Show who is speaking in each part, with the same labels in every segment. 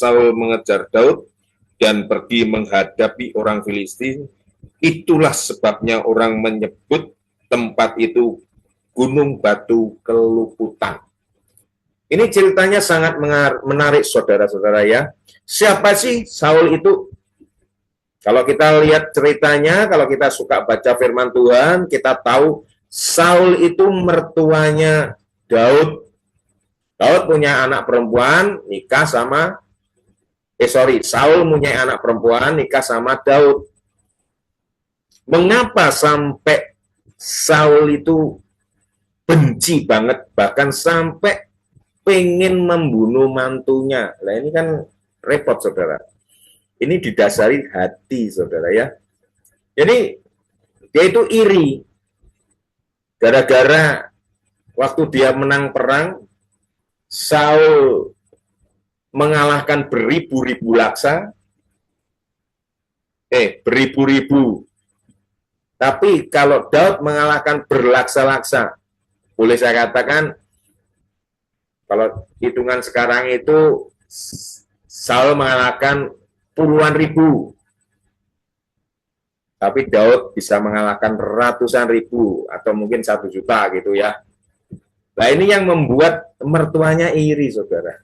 Speaker 1: Saul mengejar Daud dan pergi menghadapi orang Filistin, itulah sebabnya orang menyebut tempat itu Gunung Batu Keluputan. Ini ceritanya sangat menarik, saudara-saudara ya. Siapa sih Saul itu? Kalau kita lihat ceritanya, kalau kita suka baca firman Tuhan, kita tahu Saul itu mertuanya Daud. Daud punya anak perempuan, nikah sama Saul punya anak perempuan, nikah sama Daud. Mengapa sampai Saul itu benci banget, bahkan sampai pengen membunuh mantunya? Nah ini kan repot, saudara. Ini didasari hati, saudara ya. Jadi dia itu iri. Gara-gara waktu dia menang perang, Saul mengalahkan beribu-ribu laksa. Beribu-ribu. Tapi kalau Daud mengalahkan berlaksa-laksa, boleh saya katakan, kalau hitungan sekarang itu Saul mengalahkan puluhan ribu, tapi Daud bisa mengalahkan ratusan ribu atau mungkin 1 juta gitu ya. Nah ini yang membuat mertuanya iri, saudara.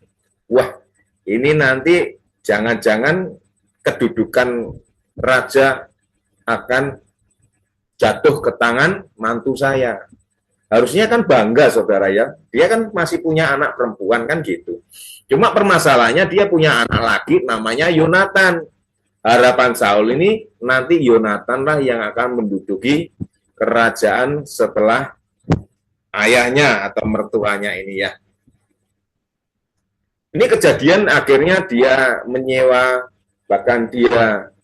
Speaker 1: Wah, ini nanti jangan-jangan kedudukan raja akan jatuh ke tangan mantu saya. Harusnya kan bangga, saudara ya. Dia kan masih punya anak perempuan kan gitu. Cuma permasalahannya dia punya anak lagi namanya Yonatan. Harapan Saul ini nanti Yonatan lah yang akan menduduki kerajaan setelah ayahnya atau mertuanya ini ya. Ini kejadian akhirnya dia menyewa, bahkan dia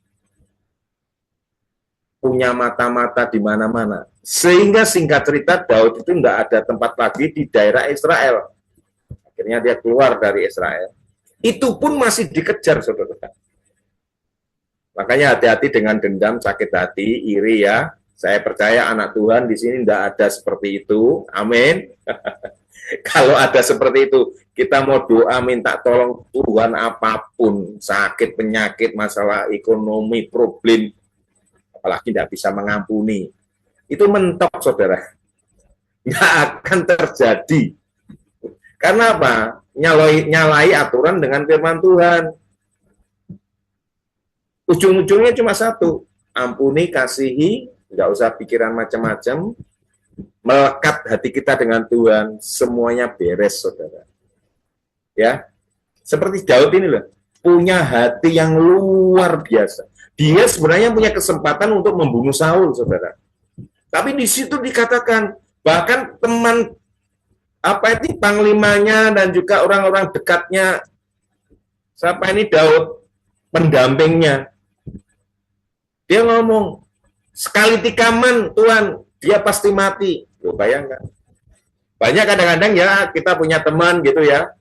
Speaker 1: punya mata-mata di mana-mana. Sehingga singkat cerita Daud itu tidak ada tempat lagi di daerah Israel. Akhirnya dia keluar dari Israel. Itu pun masih dikejar, saudara. Makanya hati-hati dengan dendam, sakit hati, iri ya. Saya percaya anak Tuhan di sini tidak ada seperti itu. Amin. Kalau ada seperti itu, kita mau doa minta tolong Tuhan apapun, sakit, penyakit, masalah ekonomi, problem, apalagi tidak bisa mengampuni. Itu mentok, saudara. Nggak akan terjadi. Karena apa? Nyalai aturan dengan firman Tuhan. Ujung-ujungnya cuma satu. Ampuni, kasihi, nggak usah pikiran macam-macam. Melekat hati kita dengan Tuhan, semuanya beres, saudara. Ya, seperti Daud ini loh, punya hati yang luar biasa. Dia sebenarnya punya kesempatan untuk membunuh Saul, saudara. Tapi di situ dikatakan, bahkan teman panglimanya dan juga orang-orang dekatnya, siapa ini Daud, pendampingnya, dia ngomong, sekali tikaman Tuhan, dia pasti mati. Loh, bayangkan. Banyak kadang-kadang ya kita punya teman gitu ya,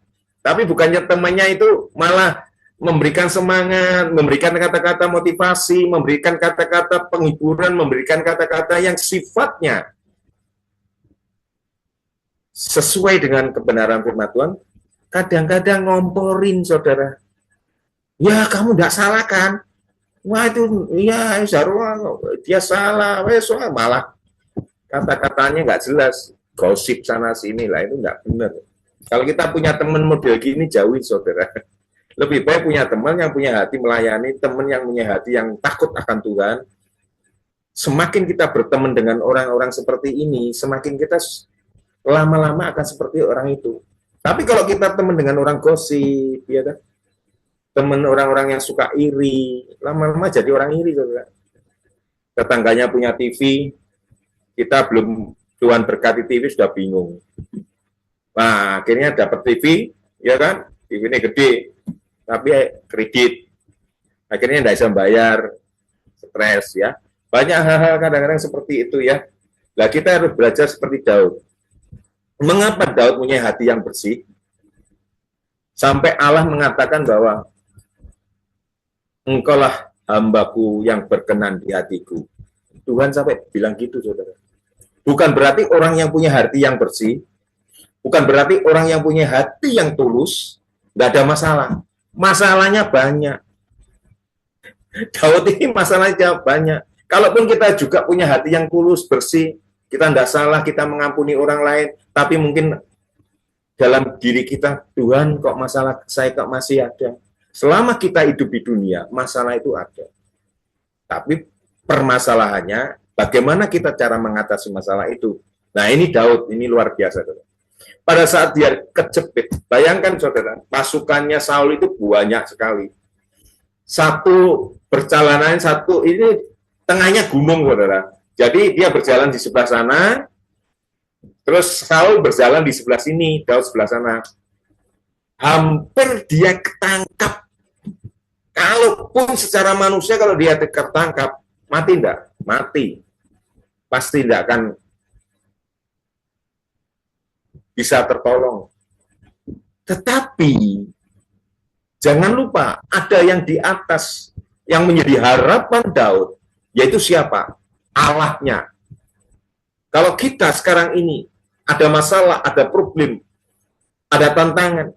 Speaker 1: tapi bukannya temannya itu malah memberikan semangat, memberikan kata-kata motivasi, memberikan kata-kata penghiburan, memberikan kata-kata yang sifatnya sesuai dengan kebenaran firman Tuhan. Kadang-kadang ngomporin, saudara. Ya, kamu tidak salah kan? Wah itu, ya dia salah, malah kata-katanya nggak jelas, gosip sana sini lah, itu nggak benar. Kalau kita punya teman model gini, jauhin, saudara. Lebih baik punya teman yang punya hati melayani, teman yang punya hati yang takut akan Tuhan. Semakin kita berteman dengan orang-orang seperti ini, semakin kita lama-lama akan seperti orang itu. Tapi kalau kita teman dengan orang gosip, ya kan? Teman orang-orang yang suka iri, lama-lama jadi orang iri, saudara. Tetangganya punya TV, kita belum, Tuhan berkati TV sudah bingung. Nah, akhirnya dapat TV, ya kan? TV ini gede, tapi kredit. Akhirnya tidak bisa bayar, stres ya. Banyak hal-hal kadang-kadang seperti itu ya. Nah, kita harus belajar seperti Daud. Mengapa Daud punya hati yang bersih? Sampai Allah mengatakan bahwa engkaulah hambaku yang berkenan di hatiku. Tuhan sampai bilang gitu, saudara. Bukan berarti orang yang punya hati yang bersih, bukan berarti orang yang punya hati yang tulus, nggak ada masalah. Masalahnya banyak. Daud ini masalahnya banyak. Kalaupun kita juga punya hati yang tulus, bersih, kita tidak salah, kita mengampuni orang lain, tapi mungkin dalam diri kita, Tuhan kok masalah saya kok masih ada. Selama kita hidup di dunia, masalah itu ada. Tapi permasalahannya, bagaimana kita cara mengatasi masalah itu. Nah ini Daud, ini luar biasa. Pada saat dia kejepit, bayangkan saudara, pasukannya Saul itu banyak sekali. Satu perjalanan, satu ini tengahnya gunung, saudara. Jadi dia berjalan di sebelah sana, terus Saul berjalan di sebelah sini, Daud sebelah sana. Hampir dia ketangkap. Kalaupun secara manusia, kalau dia tertangkap, mati enggak? Mati. Pasti enggak akan bisa tertolong. Tetapi, jangan lupa, ada yang di atas, yang menjadi harapan Daud, yaitu siapa? Allahnya. Kalau kita sekarang ini, ada masalah, ada problem, ada tantangan,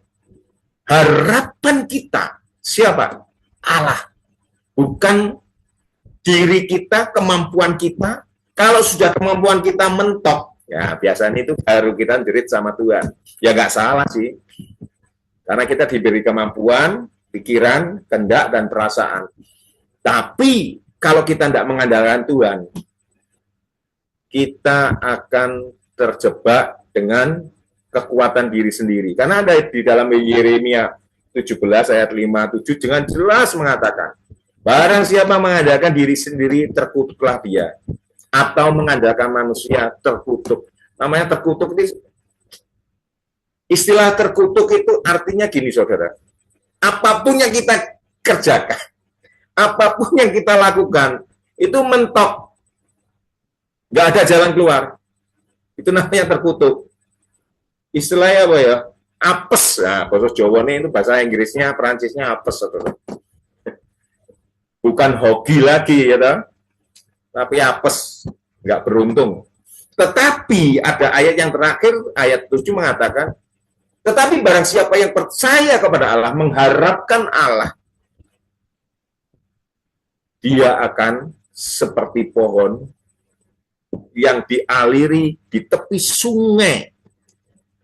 Speaker 1: harapan kita, siapa? Allah. Bukan diri kita, kemampuan kita. Kalau sudah kemampuan kita mentok, ya biasanya itu baru kita jerit sama Tuhan. Ya nggak salah sih. Karena kita diberi kemampuan, pikiran, kehendak, dan perasaan. Tapi kalau kita tidak mengandalkan Tuhan, kita akan terjebak dengan kekuatan diri sendiri. Karena ada di dalam Yeremia 17 ayat 5-7 dengan jelas mengatakan, barang siapa mengandalkan diri sendiri, terkutuklah dia. Atau mengandalkan manusia, terkutuk. Namanya terkutuk itu, istilah terkutuk itu artinya gini saudara, apapun yang kita kerjakan, apapun yang kita lakukan, itu mentok. Nggak ada jalan keluar. Itu namanya terkutuk. Istilahnya apa ya? Apes. Nah, bahasa Jawa ini itu bahasa Inggrisnya, Perancisnya apes. Saudara. Bukan hoki lagi, ya, tapi apes. Nggak beruntung. Tetapi ada ayat yang terakhir, ayat 7 mengatakan, tetapi barang siapa yang percaya kepada Allah, mengharapkan Allah, dia akan seperti pohon yang dialiri di tepi sungai.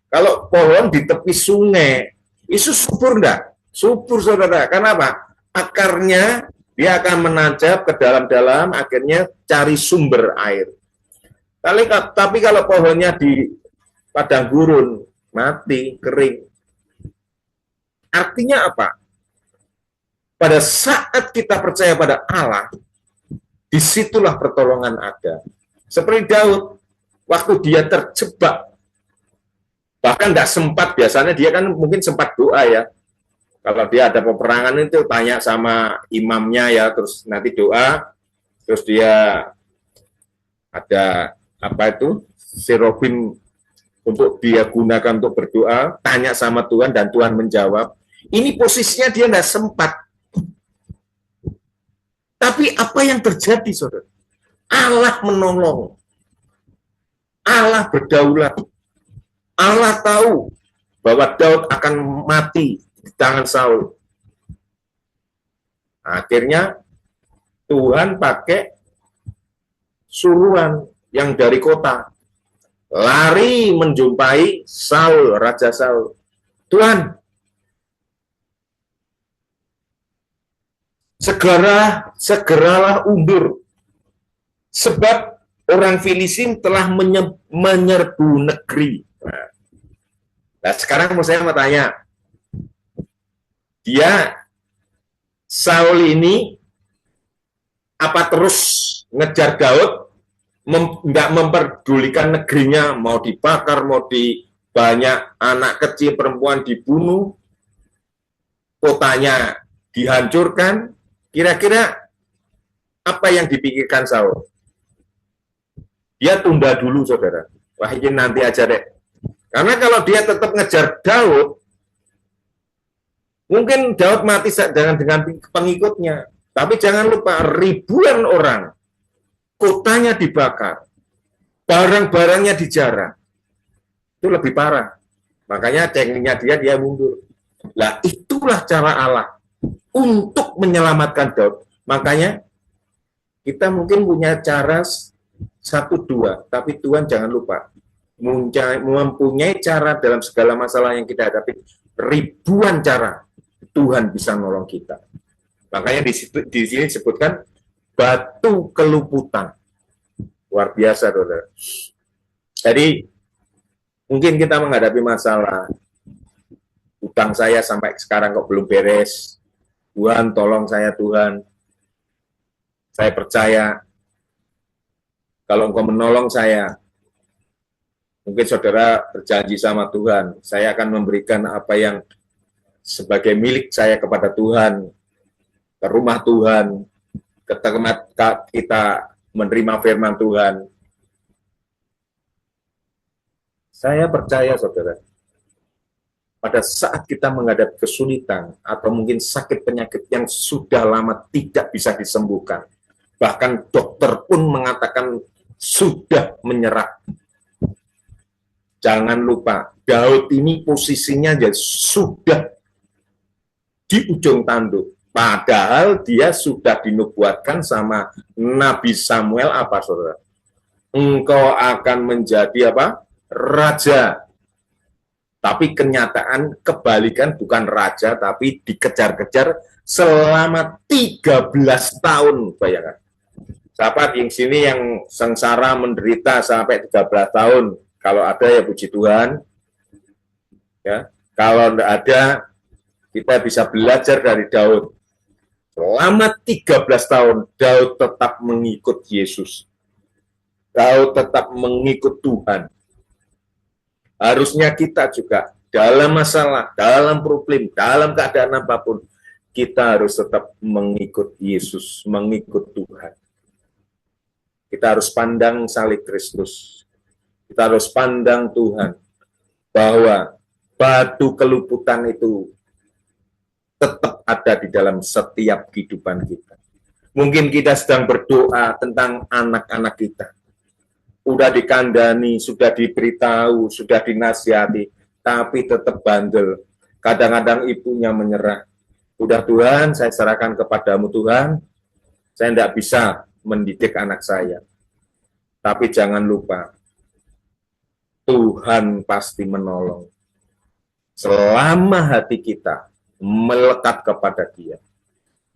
Speaker 1: Kalau pohon di tepi sungai, itu subur enggak? Subur, saudara. Kenapa? Akarnya dia akan menancap ke dalam-dalam, akhirnya cari sumber air. Tapi kalau pohonnya di padang gurun, mati, kering. Artinya apa? Pada saat kita percaya pada Allah, disitulah pertolongan ada. Seperti Daud, waktu dia terjebak, bahkan nggak sempat, biasanya dia kan mungkin sempat doa ya. Kalau dia ada peperangan itu tanya sama imamnya ya, terus nanti doa, terus dia ada apa itu, serofim untuk dia gunakan untuk berdoa, tanya sama Tuhan dan Tuhan menjawab. Ini posisinya dia nggak sempat. Tapi apa yang terjadi, saudara? Allah menolong. Allah berdaulat. Allah tahu bahwa Daud akan mati di tangan Saul. Akhirnya Tuhan pakai suruhan yang dari kota. Lari menjumpai Saul, Raja Saul. Tuhan, segeralah undur. Sebab orang Filistin telah menyerbu negeri. Nah, sekarang saya mau tanya, Saul ini apa terus ngejar Daud, nggak memperdulikan negerinya, mau dibakar, mau banyak anak kecil perempuan dibunuh, kotanya dihancurkan, kira-kira apa yang dipikirkan Saul? Dia tunda dulu, saudara. Wah, ini nanti aja deh. Karena kalau dia tetap ngejar Daud, mungkin Daud mati dengan pengikutnya. Tapi jangan lupa, ribuan orang, kotanya dibakar, barang-barangnya dijarah. Itu lebih parah. Makanya tekniknya dia mundur. Lah, itu itulah cara Allah untuk menyelamatkan Daud. Makanya kita mungkin punya cara 1, 2, tapi Tuhan jangan lupa mempunyai cara dalam segala masalah yang kita hadapi, ribuan cara Tuhan bisa nolong kita. Makanya di sini disebutkan batu keluputan. Luar biasa, saudara. Jadi mungkin kita menghadapi masalah, utang saya sampai sekarang kok belum beres. Tuhan, tolong saya, Tuhan. Saya percaya kalau Engkau menolong saya, mungkin saudara berjanji sama Tuhan, saya akan memberikan apa yang sebagai milik saya kepada Tuhan, ke rumah Tuhan, ke tempat kita menerima firman Tuhan. Saya percaya, saudara, pada saat kita menghadapi kesulitan atau mungkin sakit penyakit yang sudah lama tidak bisa disembuhkan, bahkan dokter pun mengatakan sudah menyerah. Jangan lupa, Daud ini posisinya sudah di ujung tanduk. Padahal dia sudah dinubuatkan sama Nabi Samuel apa, saudara? Engkau akan menjadi apa? Raja. Tapi kenyataan kebalikan, bukan raja, tapi dikejar-kejar selama 13 tahun, bayangkan. Sahabat yang sini yang sengsara menderita sampai 13 tahun, kalau ada ya puji Tuhan. Ya, kalau tidak ada, kita bisa belajar dari Daud. Selama 13 tahun, Daud tetap mengikut Yesus. Daud tetap mengikut Tuhan. Harusnya kita juga dalam masalah, dalam problem, dalam keadaan apapun, kita harus tetap mengikut Yesus, mengikut Tuhan. Kita harus pandang salib Kristus. Kita harus pandang Tuhan bahwa batu keluputan itu tetap ada di dalam setiap kehidupan kita. Mungkin kita sedang berdoa tentang anak-anak kita. Sudah dikandani, sudah diberitahu, sudah dinasihati, tapi tetap bandel. Kadang-kadang ibunya menyerah. Udah Tuhan, saya serahkan kepadamu Tuhan, saya tidak bisa mendidik anak saya. Tapi jangan lupa, Tuhan pasti menolong. Selama hati kita melekat kepada Dia.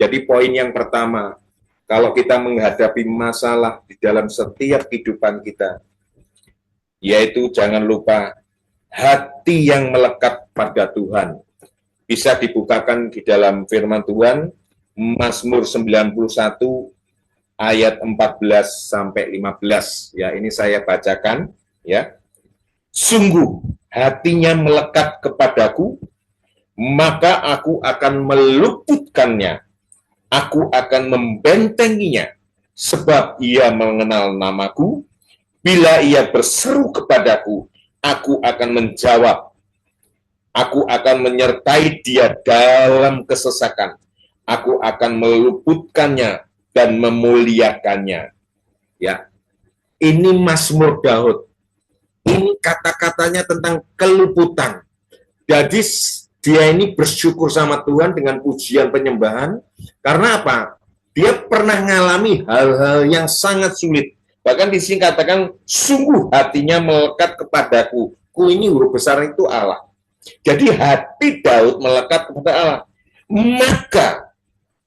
Speaker 1: Jadi poin yang pertama, kalau kita menghadapi masalah di dalam setiap kehidupan kita, yaitu jangan lupa hati yang melekat pada Tuhan. Bisa dibukakan di dalam firman Tuhan, Mazmur 91 ayat 14 sampai 15. Ya, ini saya bacakan ya. Sungguh hatinya melekat kepadaku, maka aku akan meluputkannya. Aku akan membentenginya, sebab ia mengenal namaku. Bila ia berseru kepadaku, aku akan menjawab. Aku akan menyertai dia dalam kesesakan. Aku akan meluputkannya dan memuliakannya. Ya, ini Mazmur Daud. Ini kata-katanya tentang keluputan. Jadi dia ini bersyukur sama Tuhan dengan pujian penyembahan. Karena apa? Dia pernah mengalami hal-hal yang sangat sulit. Bahkan di sini katakan, sungguh hatinya melekat kepadaku. Ku ini huruf besar itu Allah. Jadi hati Daud melekat kepada Allah. Maka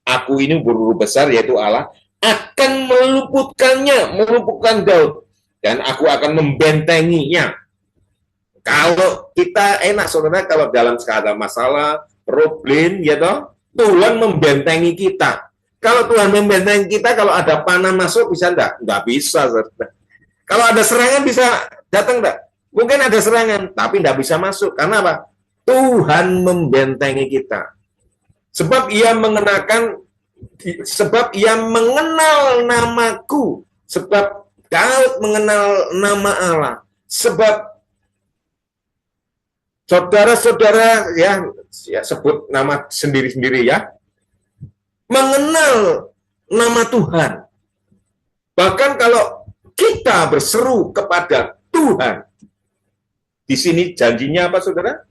Speaker 1: aku ini huruf besar yaitu Allah akan meluputkan Daud. Dan aku akan membentenginya. Kalau kita enak, saudara, kalau dalam keadaan masalah, problem, ya toh, Tuhan membentengi kita. Kalau Tuhan membentengi kita, kalau ada panah masuk, bisa enggak? Enggak bisa, saudara. Kalau ada serangan, bisa datang enggak? Mungkin ada serangan, tapi enggak bisa masuk. Karena apa? Tuhan membentengi kita. Sebab ia mengenal namaku. Sebab Daud mengenal nama Allah. Sebab saudara-saudara ya sebut nama sendiri-sendiri ya. Mengenal nama Tuhan. Bahkan kalau kita berseru kepada Tuhan. Di sini janjinya apa, saudara?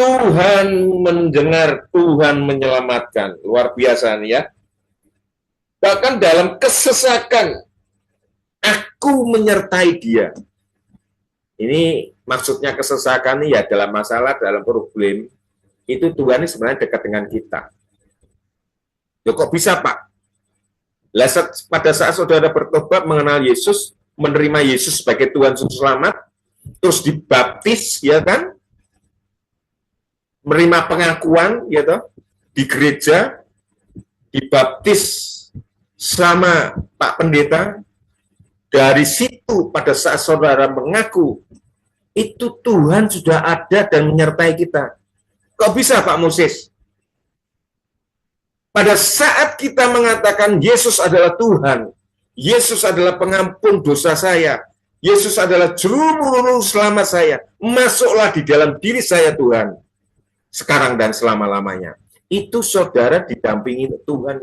Speaker 1: Tuhan mendengar, Tuhan menyelamatkan. Luar biasa nih ya. Bahkan dalam kesesakan, aku menyertai dia. Ini maksudnya kesesakan ya dalam masalah, dalam problem, itu Tuhan ini sebenarnya dekat dengan kita. Loh, kok bisa Pak? Pada saat saudara bertobat mengenal Yesus, menerima Yesus sebagai Tuhan Juru Selamat, terus dibaptis, ya kan? Menerima pengakuan, ya toh, di gereja, dibaptis sama Pak Pendeta. Dari situ pada saat saudara mengaku, itu Tuhan sudah ada dan menyertai kita. Kok bisa Pak Moses? Pada saat kita mengatakan Yesus adalah Tuhan, Yesus adalah pengampun dosa saya, Yesus adalah juru selamat saya, masuklah di dalam diri saya Tuhan, sekarang dan selama-lamanya. Itu saudara didampingi Tuhan.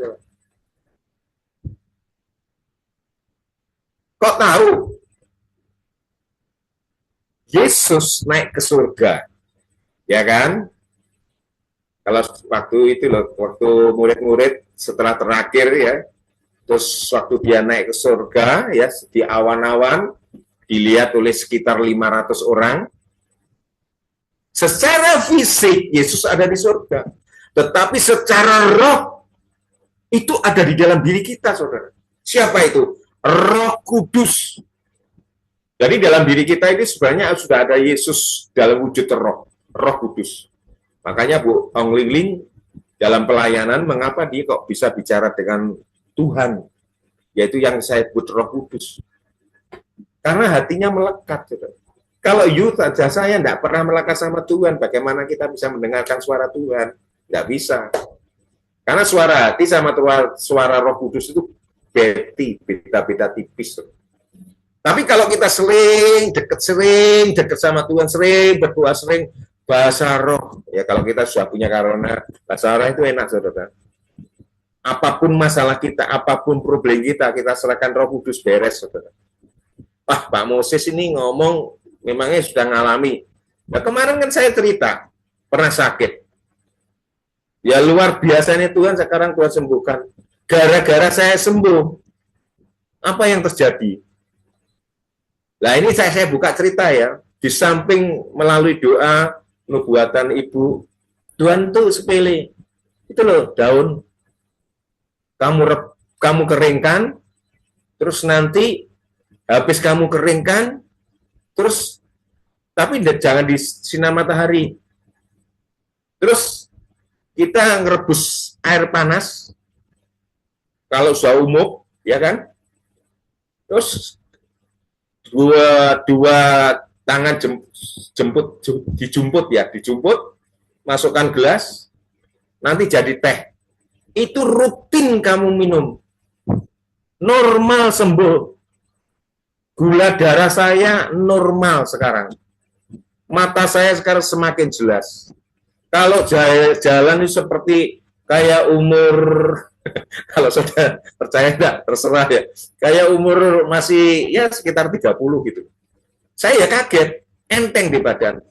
Speaker 1: Kok tahu? Yesus naik ke surga, ya kan? Kalau waktu itu loh, waktu murid-murid setelah terakhir ya, terus waktu dia naik ke surga ya, di awan-awan, dilihat oleh sekitar 500 orang. Secara fisik Yesus ada di surga, tetapi secara roh itu ada di dalam diri kita, saudara. Siapa itu? Roh Kudus. Jadi dalam diri kita ini sebenarnya sudah ada Yesus dalam wujud roh, Roh Kudus. Makanya Bu Ong Ling Ling dalam pelayanan, mengapa dia kok bisa bicara dengan Tuhan, yaitu yang saya sebut Roh Kudus. Karena hatinya melekat. Gitu. Kalau saja saya tidak pernah melekat sama Tuhan, bagaimana kita bisa mendengarkan suara Tuhan? Tidak bisa. Karena suara hati sama suara Roh Kudus itu beda-beda tipis. Tapi kalau kita sering dekat sama Tuhan, sering berdoa, sering bahasa roh, ya kalau kita sudah punya karunia bahasa roh itu enak, saudara. Apapun masalah kita, apapun problem kita, kita serahkan Roh Kudus, beres, saudara. Pak Moses ini ngomong, memangnya sudah ngalami. Nah kemarin kan saya cerita, pernah sakit. Ya luar biasanya Tuhan, sekarang Tuhan sembuhkan. Gara-gara saya sembuh, apa yang terjadi? Nah ini saya buka cerita ya, di samping melalui doa, nubuatan ibu, Tuhan tuh sepele. Itu loh, daun kamu keringkan, terus nanti habis kamu keringkan, terus tapi jangan di sinar matahari. Terus kita ngerebus air panas, kalau sudah umum, ya kan? Terus dua tangan dijumput, masukkan gelas, nanti jadi teh. Itu rutin kamu minum. Normal sembuh. Gula darah saya normal sekarang. Mata saya sekarang semakin jelas. Kalau jalan itu seperti kayak umur, kalau sudah percaya enggak, terserah ya. Kayak umur masih ya sekitar 30 gitu. Saya kaget, enteng di badan.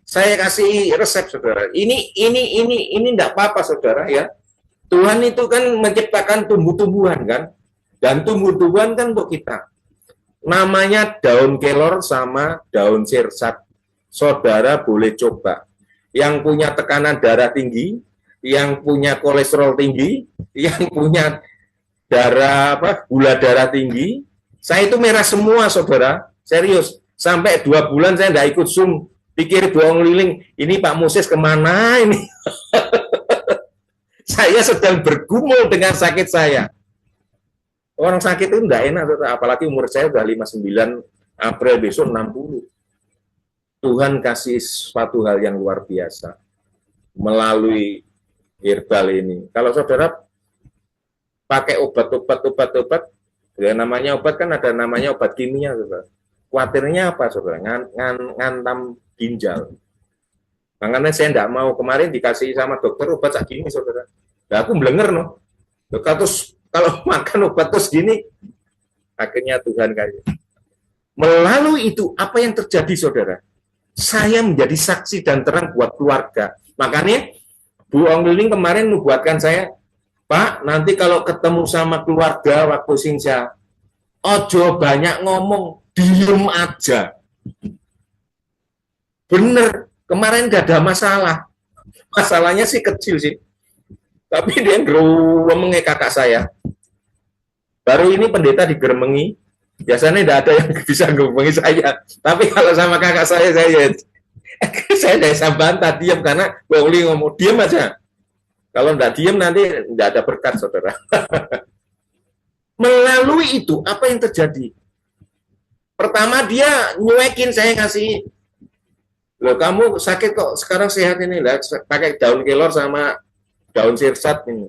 Speaker 1: Saya kasih resep, saudara. Ini enggak apa-apa, saudara ya. Tuhan itu kan menciptakan tumbuh-tumbuhan kan. Dan tumbuh-tumbuhan kan untuk kita. Namanya daun kelor sama daun sirsat. Saudara boleh coba. Yang punya tekanan darah tinggi, yang punya kolesterol tinggi, yang punya gula darah tinggi, saya itu merah semua, saudara. Serius. Sampai 2 bulan saya tidak ikut Zoom. Pikir bohong liling, ini Pak Moses kemana ini? Saya sedang bergumul dengan sakit saya. Orang sakit itu tidak enak, apalagi umur saya sudah 59, April besok 60. Tuhan kasih suatu hal yang luar biasa melalui herbal ini. Kalau saudara pakai obat, ya namanya obat kan ada namanya obat kimia, saudara. Khawatirnya apa, saudara? Ngantam ginjal. Makanya saya tidak mau, kemarin dikasih sama dokter obat segini, saudara. Nah, aku belenger, no. Terus kalau makan obat terus gini, akhirnya Tuhan kasih. Melalui itu, apa yang terjadi, saudara? saya menjadi saksi dan terang buat keluarga. Makanya Bu Ongling kemarin membuatkan saya, Pak, nanti kalau ketemu sama keluarga waktu singsah, ojo banyak ngomong, diem aja. Bener, kemarin gak ada masalah. Masalahnya sih kecil sih. Tapi dia ngeruwemengi kakak saya. Baru ini pendeta digeremengi. Biasanya tidak ada yang bisa ngeruwemengi saya. Tapi kalau sama kakak saya bisa bantah, diam karena boleh ngomong, diam aja. Kalau tidak diam nanti tidak ada berkat, saudara. Melalui itu, apa yang terjadi? Pertama dia nyuekin, saya kasih, loh kamu sakit kok sekarang sehat ini, lah pakai daun kelor sama daun sirsat ini.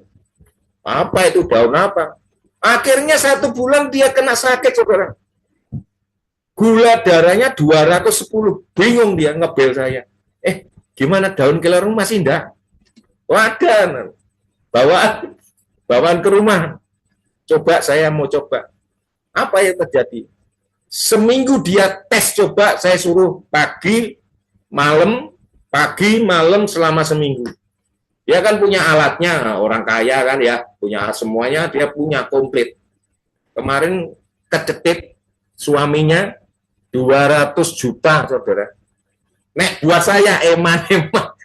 Speaker 1: Apa itu, daun apa? Akhirnya 1 bulan dia kena sakit, saudara. Gula darahnya 210, bingung dia, ngebel saya. Gimana, daun kelor masih enggak? Wadah, bawaan ke rumah. Coba, saya mau coba. Apa yang terjadi? Seminggu dia tes coba, saya suruh pagi, malam selama seminggu. Dia kan punya alatnya, orang kaya kan ya, punya semuanya, dia punya komplit. Kemarin kecetit suaminya 200 juta, saudara. Nek buat saya eman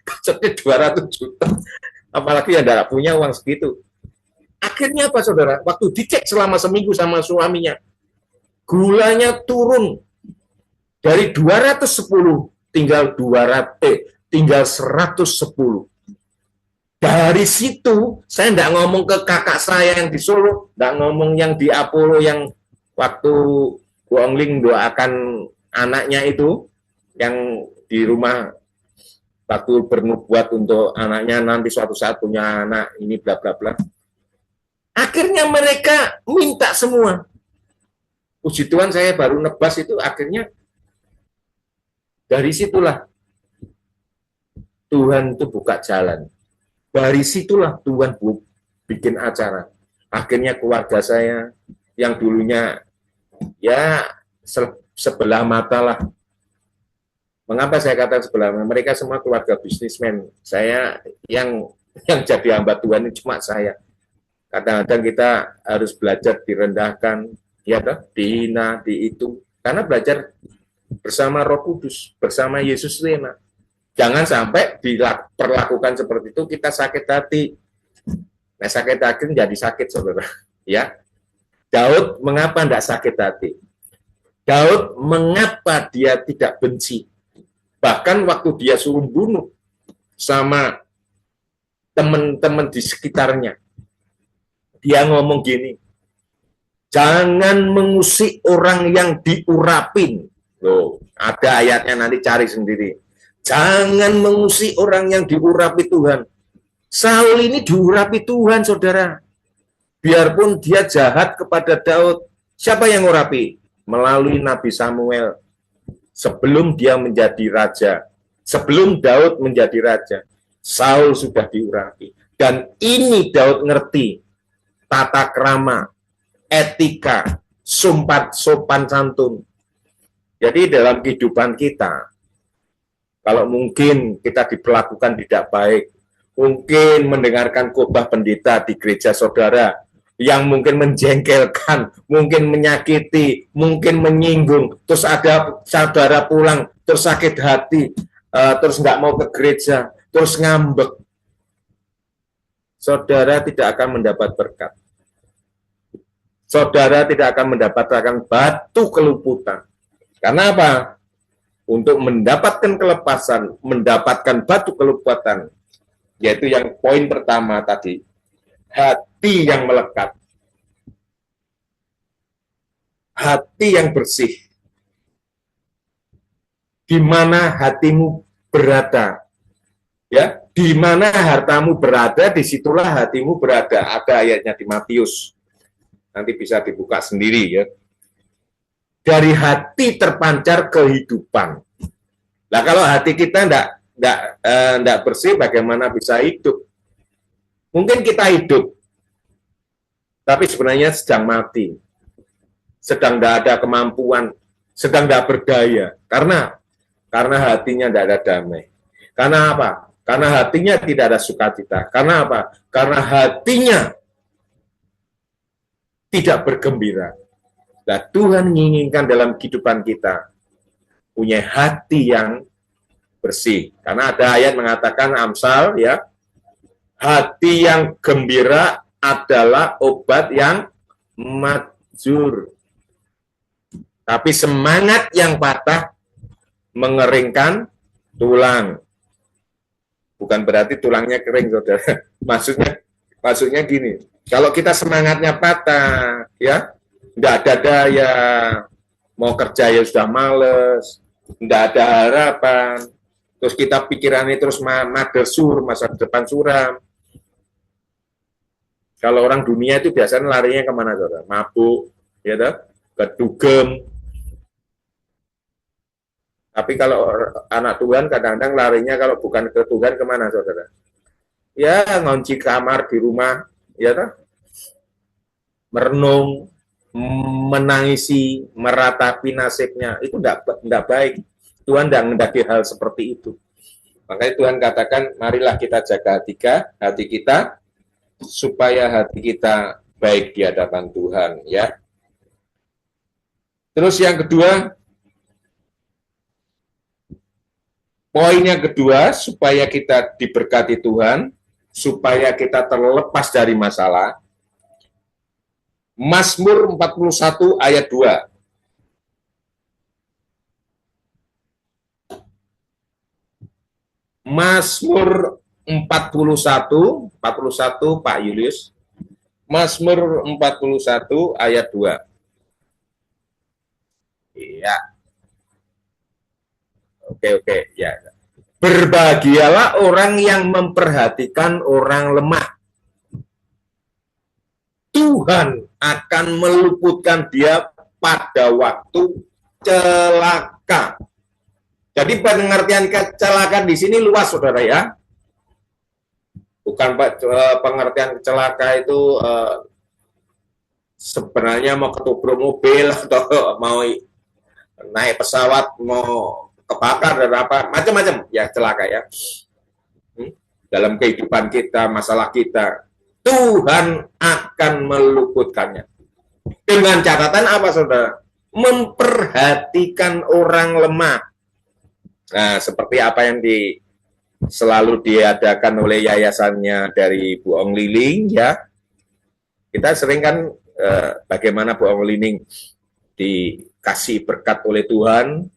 Speaker 1: kecetit 200 juta. Apalagi yang tidak punya uang segitu. Akhirnya apa, saudara? Waktu dicek selama seminggu sama suaminya, gulanya turun dari 210 tinggal 110. Dari situ saya tidak ngomong ke kakak saya yang di Solo, tidak ngomong yang di Apollo yang waktu Bu Ongling doakan anaknya itu, yang di rumah waktu bernubuat untuk anaknya nanti suatu saat punya anak ini bla bla bla. Akhirnya mereka minta semua. Puji Tuhan saya baru nebas itu, akhirnya dari situlah Tuhan itu buka jalan. Dari situlah Tuhan bikin acara. Akhirnya keluarga saya yang dulunya ya sebelah mata lah. Mengapa saya katakan sebelah mata? Mereka semua keluarga bisnismen. Saya yang jadi hamba Tuhan ini cuma saya. Kadang-kadang kita harus belajar direndahkan, ya toh, dihina, di itu. Karena belajar bersama Roh Kudus, bersama Yesus itu enak. Jangan sampai diperlakukan seperti itu kita sakit hati. Nah, sakit hati jadi sakit, saudara. Ya, Daud mengapa tidak sakit hati? Daud mengapa dia tidak benci? Bahkan waktu dia suruh bunuh sama teman-teman di sekitarnya, dia ngomong gini, jangan mengusik orang yang diurapin. Loh, ada ayatnya, nanti cari sendiri. Jangan mengusik orang yang diurapi Tuhan. Saul ini diurapi Tuhan, saudara. Biarpun dia jahat kepada Daud, siapa yang ngurapi? Melalui Nabi Samuel. Sebelum dia menjadi raja, sebelum Daud menjadi raja, Saul sudah diurapi. Dan ini Daud ngerti tata krama, etika, sopan santun. Jadi dalam kehidupan kita, kalau mungkin kita diperlakukan tidak baik, mungkin mendengarkan khotbah pendeta di gereja saudara yang mungkin menjengkelkan, mungkin menyakiti, mungkin menyinggung, terus ada saudara pulang, terus sakit hati, terus nggak mau ke gereja, terus ngambek, saudara tidak akan mendapat berkat. Saudara tidak akan mendapatkan batu keluputan. Karena apa? Untuk mendapatkan kelepasan, mendapatkan batu keluputan, yaitu yang poin pertama tadi, hati yang melekat, hati yang bersih. Di mana hatimu berada, ya, di mana hartamu berada, disitulah hatimu berada. Ada ayatnya di Matius, nanti bisa dibuka sendiri ya. Dari hati terpancar kehidupan. Nah, kalau hati kita enggak bersih, bagaimana bisa hidup? Mungkin kita hidup, tapi sebenarnya sedang mati, sedang tidak ada kemampuan, sedang tidak berdaya. Karena Karena hatinya tidak ada damai. Karena apa? Karena hatinya tidak ada sukacita. Karena apa? Karena hatinya tidak bergembira. Nah, Tuhan menginginkan dalam kehidupan kita punya hati yang bersih. Karena ada ayat mengatakan Amsal ya, hati yang gembira adalah obat yang manjur. Tapi semangat yang patah mengeringkan tulang. Bukan berarti tulangnya kering, saudara. Maksudnya gini, kalau kita semangatnya patah, ya, nggak ada daya, mau kerja ya sudah males, nggak ada harapan, terus kita pikirannya terus mager sur, masa depan suram. Kalau orang dunia itu biasanya larinya kemana, saudara? Mabuk, ya toh? Ke dugem. Tapi kalau anak Tuhan kadang-kadang larinya kalau bukan ke Tuhan kemana, saudara? Ya ngunci kamar di rumah, ya toh? Merenung, menangisi, meratapi nasibnya, itu tidak baik. Tuhan tidak menghendaki hal seperti itu. Makanya Tuhan katakan, marilah kita jaga hati kita, supaya hati kita baik di hadapan Tuhan, ya. Terus yang kedua, poin yang kedua, supaya kita diberkati Tuhan, supaya kita terlepas dari masalah, Mazmur 41 ayat 2. Mazmur 41 Pak Julius. Mazmur 41 ayat 2. Iya. Oke, ya. Berbahagialah orang yang memperhatikan orang lemah. Tuhan akan meluputkan dia pada waktu celaka. Jadi pengertian kecelakaan di sini luas, saudara ya. Bukan pengertian celaka itu sebenarnya mau ketubrak mobil atau mau naik pesawat, mau kebakar dan apa macam-macam ya celaka ya. Dalam kehidupan kita, masalah kita, Tuhan akan meluputkannya. Dengan catatan apa, saudara? Memperhatikan orang lemah. Nah, seperti apa yang selalu diadakan oleh yayasannya dari Bu Ong Liling, ya. Kita sering kan bagaimana Bu Ong Liling dikasih berkat oleh Tuhan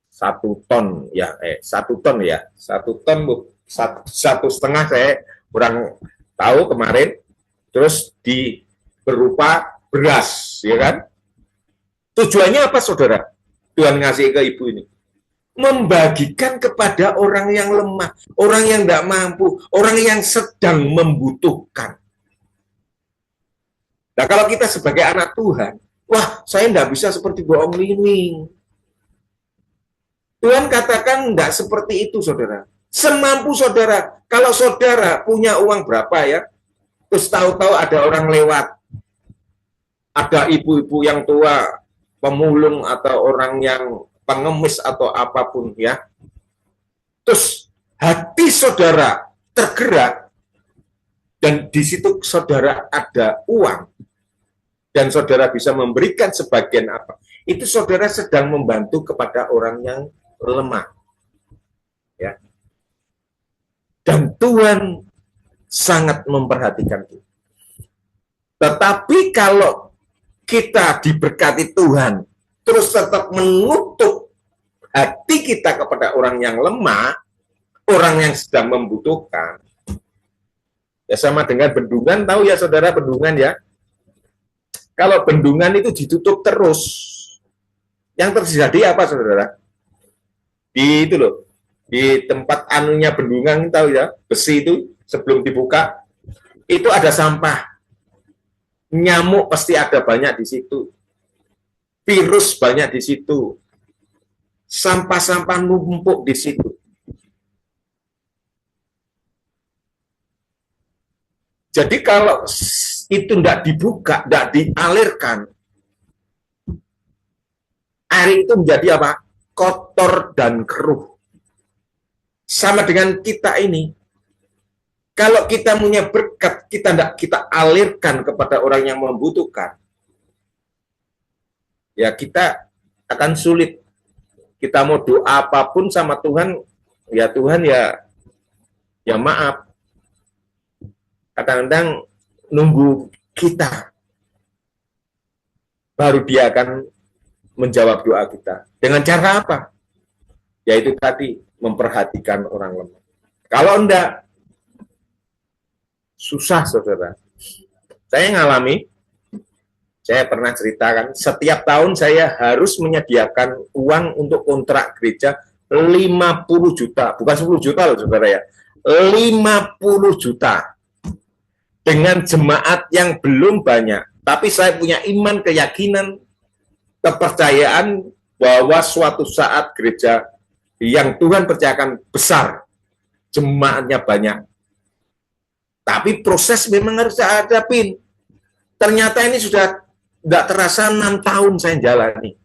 Speaker 1: 1 ton ya, 1 ton ya, 1 ton Bu, 1,5 saya kurang tahu kemarin, terus berupa beras, ya kan? Tujuannya apa, saudara? Tuhan ngasih ke ibu ini, membagikan kepada orang yang lemah, orang yang tidak mampu, orang yang sedang membutuhkan. Nah, kalau kita sebagai anak Tuhan, wah, saya tidak bisa seperti Bu Ong Liling. Tuhan katakan tidak seperti itu, saudara. Semampu saudara. Kalau saudara punya uang berapa ya, terus tahu-tahu ada orang lewat, ada ibu-ibu yang tua, pemulung atau orang yang pengemis atau apapun ya, terus hati saudara tergerak, dan di situ saudara ada uang, dan saudara bisa memberikan sebagian apa, itu saudara sedang membantu kepada orang yang lemah, ya. Dan Tuhan sangat memperhatikan itu. Tetapi kalau kita diberkati Tuhan, terus tetap menutup hati kita kepada orang yang lemah, orang yang sedang membutuhkan, ya sama dengan bendungan, tahu ya saudara bendungan ya? Kalau bendungan itu ditutup terus, yang terjadi apa saudara? Di itu loh, di tempat anunya bendungan, tahu ya, besi itu sebelum dibuka itu ada sampah, nyamuk pasti ada banyak di situ, virus banyak di situ, sampah-sampah numpuk di situ. Jadi kalau itu tidak dibuka, tidak dialirkan, air itu menjadi apa? kotor dan keruh. Sama dengan kita ini, kalau kita punya berkat, kita alirkan kepada orang yang membutuhkan, ya kita akan sulit. Kita mau doa apapun sama Tuhan, ya Tuhan ya maaf. Kadang-kadang nunggu kita, baru dia akan menjawab doa kita. Dengan cara apa? Yaitu tadi, memperhatikan orang lemah. Kalau enggak, susah, saudara. Saya ngalami, saya pernah ceritakan, setiap tahun saya harus menyediakan uang untuk kontrak gereja 50 juta, bukan 10 juta loh, saudara ya, 50 juta. Dengan jemaat yang belum banyak, tapi saya punya iman, keyakinan, kepercayaan bahwa suatu saat gereja yang Tuhan percayakan besar, jemaatnya banyak. Tapi proses memang harus saya hadapin. Ternyata ini sudah tidak terasa 6 tahun saya jalani.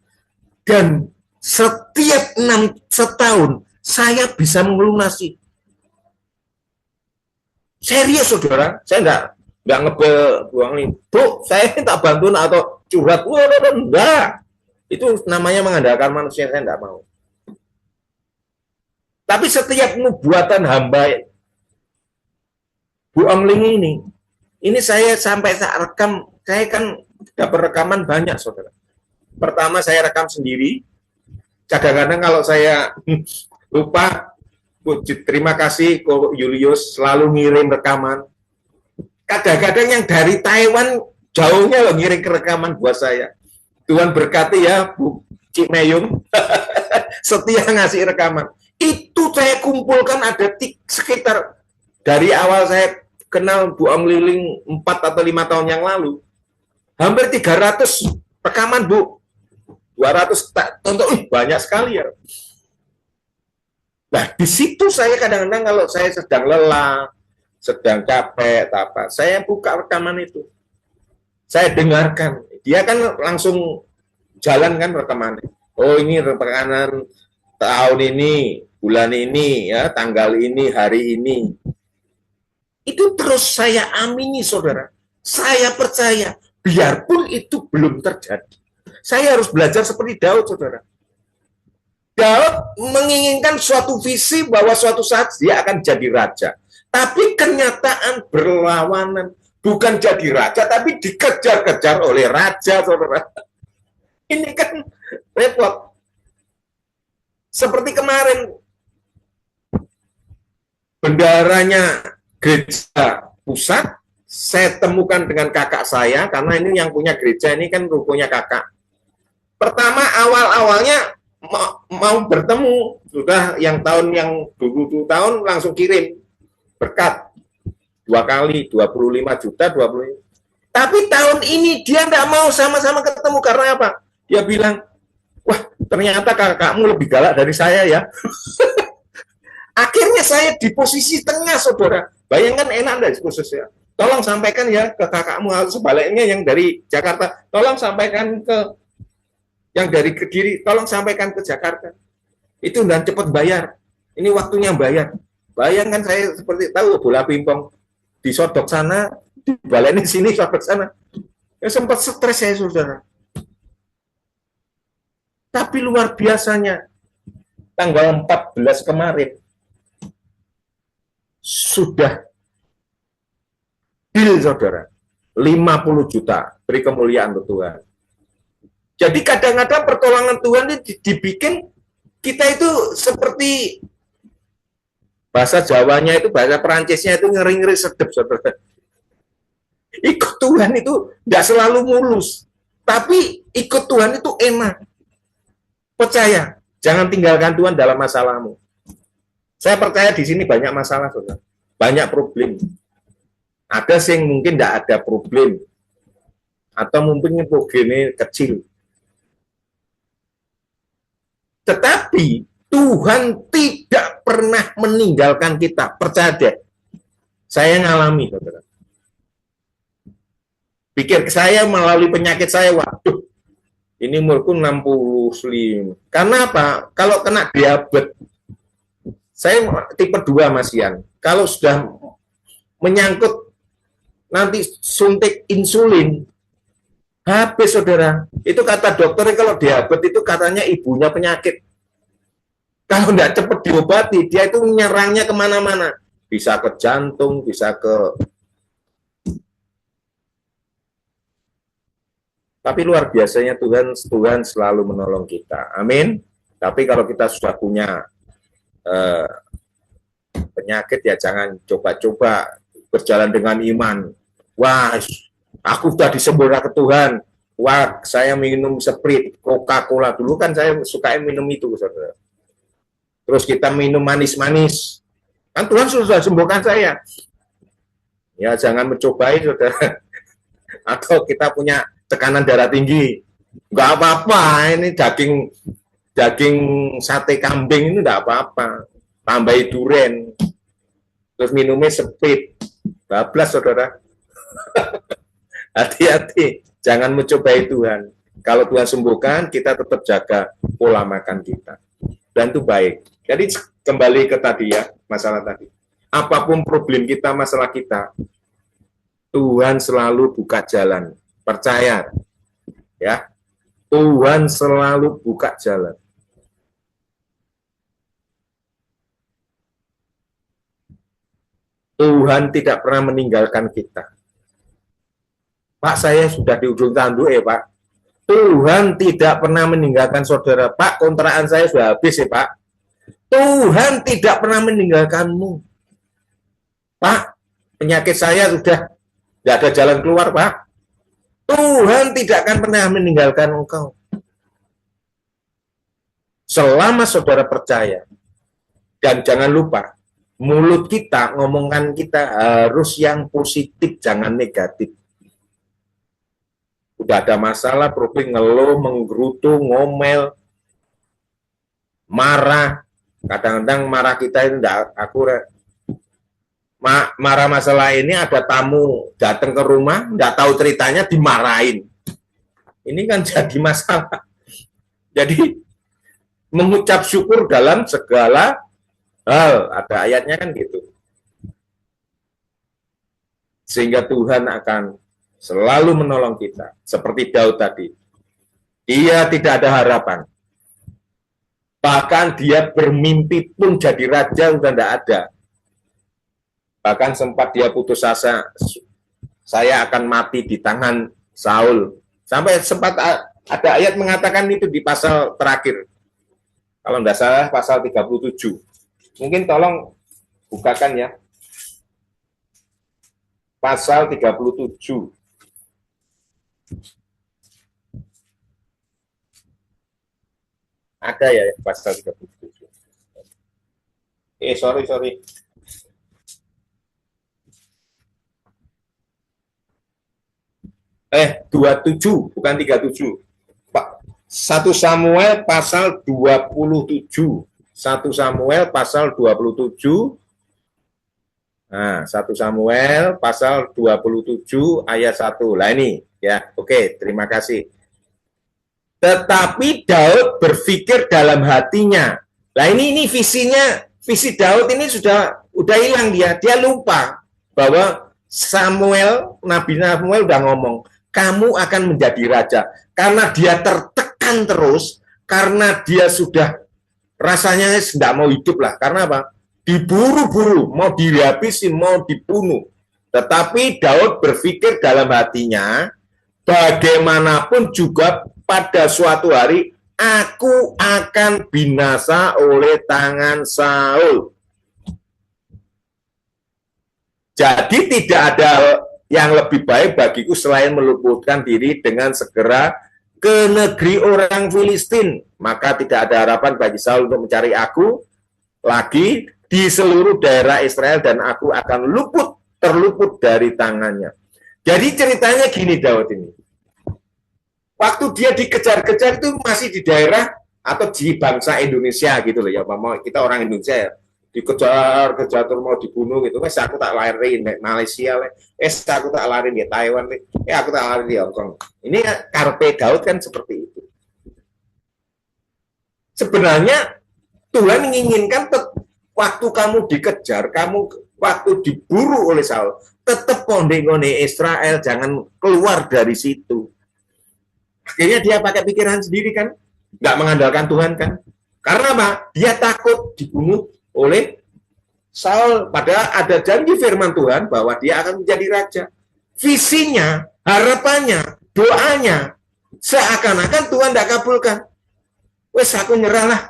Speaker 1: Dan setiap 6 setahun saya bisa melunasi. Serius, saudara, saya nggak ngebel buang ini. Bu, saya tak bantuin atau curhat. Enggak. Itu namanya mengandalkan manusia, saya enggak mau. Tapi setiap nubuatan hamba Bu Angling ini saya sampai saat rekam, saya kan dapat rekaman banyak, saudara. Pertama saya rekam sendiri, kadang-kadang kalau saya lupa, terima kasih Ko Julius selalu ngirim rekaman. Kadang-kadang yang dari Taiwan jauhnya loh ngirim ke rekaman buat saya. Tuhan berkati ya Bu Cik Meyung, setia ngasih rekaman. Itu saya kumpulkan ada sekitar dari awal saya kenal Bu Om Liling 4 atau 5 tahun yang lalu. Hampir 300 rekaman, Bu. 200 tonton, banyak sekali ya. Nah, di situ saya kadang-kadang kalau saya sedang lelah, sedang capek, apa, saya buka rekaman itu. Saya dengarkan. Dia kan langsung jalan kan rekamannya. Oh, ini rekaman tahun ini, bulan ini, ya, tanggal ini, hari ini. Itu terus saya amini, saudara. Saya percaya, biarpun itu belum terjadi. Saya harus belajar seperti Daud, saudara. Daud menginginkan suatu visi bahwa suatu saat dia akan jadi raja. Tapi kenyataan berlawanan. Bukan jadi raja, tapi dikejar-kejar oleh raja, saudara. Ini kan repot. Seperti kemarin, bendaranya gereja pusat, saya temukan dengan kakak saya, karena ini yang punya gereja, ini kan rukonya kakak. Pertama, awal-awalnya mau bertemu, sudah yang tahun yang 20 tahun langsung kirim berkat. 2 kali, 25 juta, 20. Tapi tahun ini dia tidak mau sama-sama ketemu, karena apa? Dia bilang, wah, ternyata kakakmu lebih galak dari saya ya. Akhirnya saya di posisi tengah, saudara. Bayangkan enak dari posisinya. Tolong sampaikan ya ke kakakmu, sebaliknya yang dari Jakarta. Tolong sampaikan ke yang dari Kediri, tolong sampaikan ke Jakarta. Itu dan cepat bayar. Ini waktunya bayar. Bayangkan saya seperti tahu bola pingpong disodok sana, dibalenin sini, sodok sana. Ya sempat stres saya, saudara. Tapi luar biasanya, tanggal 14 kemarin, sudah deal, saudara. 50 juta, beri kemuliaan untuk Tuhan. Jadi kadang-kadang pertolongan Tuhan ini dibikin, kita itu seperti, bahasa Jawanya itu, bahasa Perancisnya itu ngeri-ngeri sedep, saudara. Ikut Tuhan itu tidak selalu mulus, tapi ikut Tuhan itu enak. Percaya, jangan tinggalkan Tuhan dalam masalahmu. Saya percaya di sini banyak masalah, saudara. Banyak problem. Ada yang mungkin tidak ada problem, atau mungkin problemnya kecil. Tetapi Tuhan tidak pernah meninggalkan kita. Percaya deh. Saya ngalami, saudara. Pikir saya melalui penyakit saya, waduh, Ini umurku 65. Karena apa? Kalau kena diabetes, saya tipe 2 Mas Ian. Kalau sudah menyangkut nanti suntik insulin, habis saudara. Itu kata dokter, kalau diabetes itu katanya ibunya penyakit. Kalau tidak cepat diobati, dia itu menyerangnya kemana-mana. Bisa ke jantung, bisa ke... Tapi luar biasanya Tuhan selalu menolong kita. Amin. Tapi kalau kita sudah punya penyakit, ya jangan coba-coba berjalan dengan iman. Wah, aku sudah disembuhkan ke Tuhan. Wah, saya minum Sprite, Coca-Cola. Dulu kan saya suka minum itu, saudara. Terus kita minum manis-manis. Kan Tuhan sudah sembuhkan saya. Ya, jangan mencobai, saudara. Atau kita punya tekanan darah tinggi. Nggak apa-apa, ini daging sate kambing ini nggak apa-apa. Tambah duren. Terus minumnya Sprite. Bablas, saudara. Hati-hati, jangan mencobai Tuhan. Kalau Tuhan sembuhkan, kita tetap jaga pola makan kita. Dan itu baik. Jadi kembali ke tadi ya, masalah tadi. Apapun problem kita, masalah kita, Tuhan selalu buka jalan. Percaya. Ya. Tuhan selalu buka jalan. Tuhan tidak pernah meninggalkan kita. Pak, saya sudah di ujung tanduk ya, Pak. Tuhan tidak pernah meninggalkan saudara. Pak, kontrakan saya sudah habis ya, Pak. Tuhan tidak pernah meninggalkanmu. Pak, penyakit saya sudah tidak ada jalan keluar, Pak. Tuhan tidak akan pernah meninggalkan engkau. Selama saudara percaya. Dan jangan lupa, mulut kita, ngomongan kita harus yang positif, jangan negatif. Udah ada masalah, problem, ngeluh, menggerutu, ngomel, marah. Kadang-kadang marah kita itu tidak akurat. Marah masalah ini ada tamu datang ke rumah, tidak tahu ceritanya, dimarahin. Ini kan jadi masalah. Jadi mengucap syukur dalam segala hal, ada ayatnya kan gitu. Sehingga Tuhan akan selalu menolong kita. Seperti Daud tadi. Dia tidak ada harapan. Bahkan dia bermimpi pun jadi raja udah tidak ada. Bahkan sempat dia putus asa, saya akan mati di tangan Saul. Sampai sempat ada ayat mengatakan itu di pasal terakhir. Kalau tidak salah pasal 37. Mungkin tolong bukakan ya. Pasal 37. Ada ya pasal 37. Sorry. 27, bukan 37. 1 Samuel pasal 27. 1 Samuel pasal 27. Nah, 1 Samuel pasal 27 ayat 1. Lah ini ya. Oke, terima kasih. Tetapi Daud berpikir dalam hatinya. Lah ini visinya, visi Daud ini sudah hilang dia. Dia lupa bahwa Nabi Samuel udah ngomong, kamu akan menjadi raja. Karena dia tertekan terus, karena dia sudah rasanya tidak mau hidup lah. Karena apa? Diburu-buru, mau dihabisi, mau dibunuh. Tetapi Daud berpikir dalam hatinya, bagaimanapun juga pada suatu hari, aku akan binasa oleh tangan Saul. Jadi tidak ada yang lebih baik bagiku selain meluputkan diri dengan segera ke negeri orang Filistin. Maka tidak ada harapan bagi Saul untuk mencari aku lagi di seluruh daerah Israel dan aku akan terluput dari tangannya. Jadi ceritanya gini Daud ini. Waktu dia dikejar-kejar itu masih di daerah atau di bangsa Indonesia gitu loh ya. Kita orang Indonesia ya. Dikejar terus mau dibunuh gitu. Aku tak lari di Malaysia, aku tak lari di Taiwan, aku tak lari di Hongkong. Ini karpe Daud kan seperti itu. Sebenarnya Tuhan menginginkan waktu kamu dikejar, kamu waktu diburu oleh Saul, tetap konde-konde Israel, jangan keluar dari situ. Akhirnya dia pakai pikiran sendiri kan, nggak mengandalkan Tuhan kan. Karena apa? Dia takut dibunuh oleh Saul. Padahal ada janji firman Tuhan bahwa dia akan menjadi raja. Visinya, harapannya, doanya, seakan-akan Tuhan tidak kabulkan. Wes aku nyerah lah.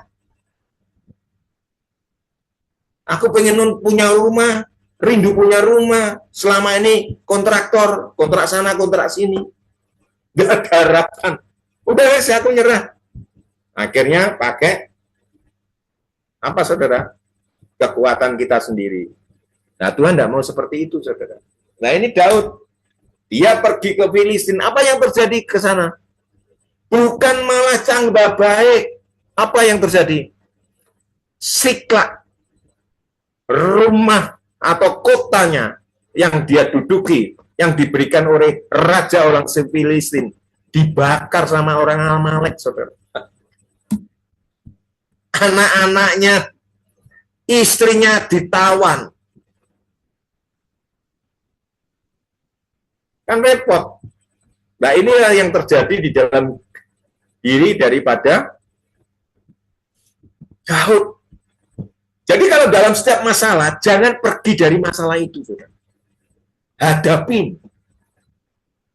Speaker 1: Aku pengen punya rumah, rindu punya rumah. Selama ini kontraktor, kontrak sana, kontrak sini. Gak ada harapan. Udah wes aku nyerah. Akhirnya pakai apa saudara? Kekuatan kita sendiri. Nah Tuhan tidak mau seperti itu saudara. Nah ini Daud. Dia pergi ke Filistin. Apa yang terjadi ke sana? Bukan malah tambah baik. Apa yang terjadi? Siklak rumah atau kotanya yang dia duduki, yang diberikan oleh raja orang Filistin, dibakar sama orang Amalek, saudara. Anak-anaknya, istrinya ditawan. Kan repot. Nah inilah yang terjadi di dalam diri daripada Daud. Jadi kalau dalam setiap masalah, jangan pergi dari masalah itu, saudara. Hadapi.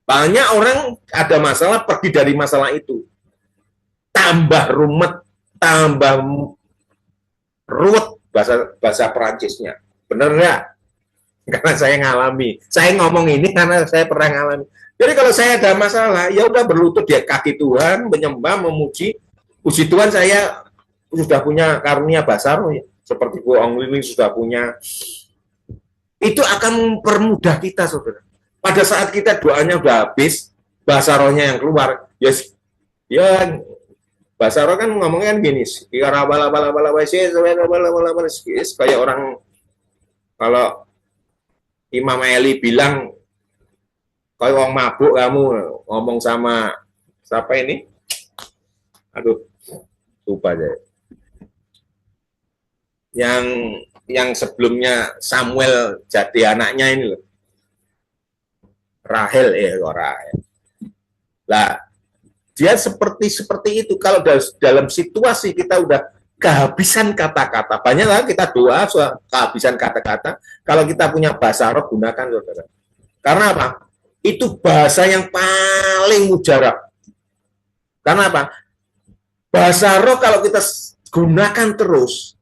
Speaker 1: Banyak orang ada masalah, pergi dari masalah itu. Tambah rumet, tambah ruwet bahasa Perancisnya. Benar ya? Karena saya ngalami. Saya ngomong ini karena saya pernah ngalami. Jadi kalau saya ada masalah, ya udah berlutut di kaki Tuhan, menyembah, memuji. Puji Tuhan saya sudah punya karunia bahasa roh ya. Seperti Bu Ong Liling sudah punya. Itu akan mempermudah kita, saudara. Pada saat kita doanya udah habis, bahasa rohnya yang keluar, ya bahasa roh kan ngomongnya kan gini, kayak orang kalau Imam Eli bilang, kayak orang mabuk kamu ngomong sama siapa ini? Aduh, lupa aja. Yang sebelumnya Samuel jadi anaknya ini loh. Rahel Rahel. Lah, dia seperti itu. Kalau dalam situasi kita udah kehabisan kata-kata, banyak lah kita doa soal kehabisan kata-kata. Kalau kita punya bahasa roh, gunakan saudara. Karena apa? Itu bahasa yang paling mujarab. Karena apa? Bahasa roh kalau kita gunakan terus,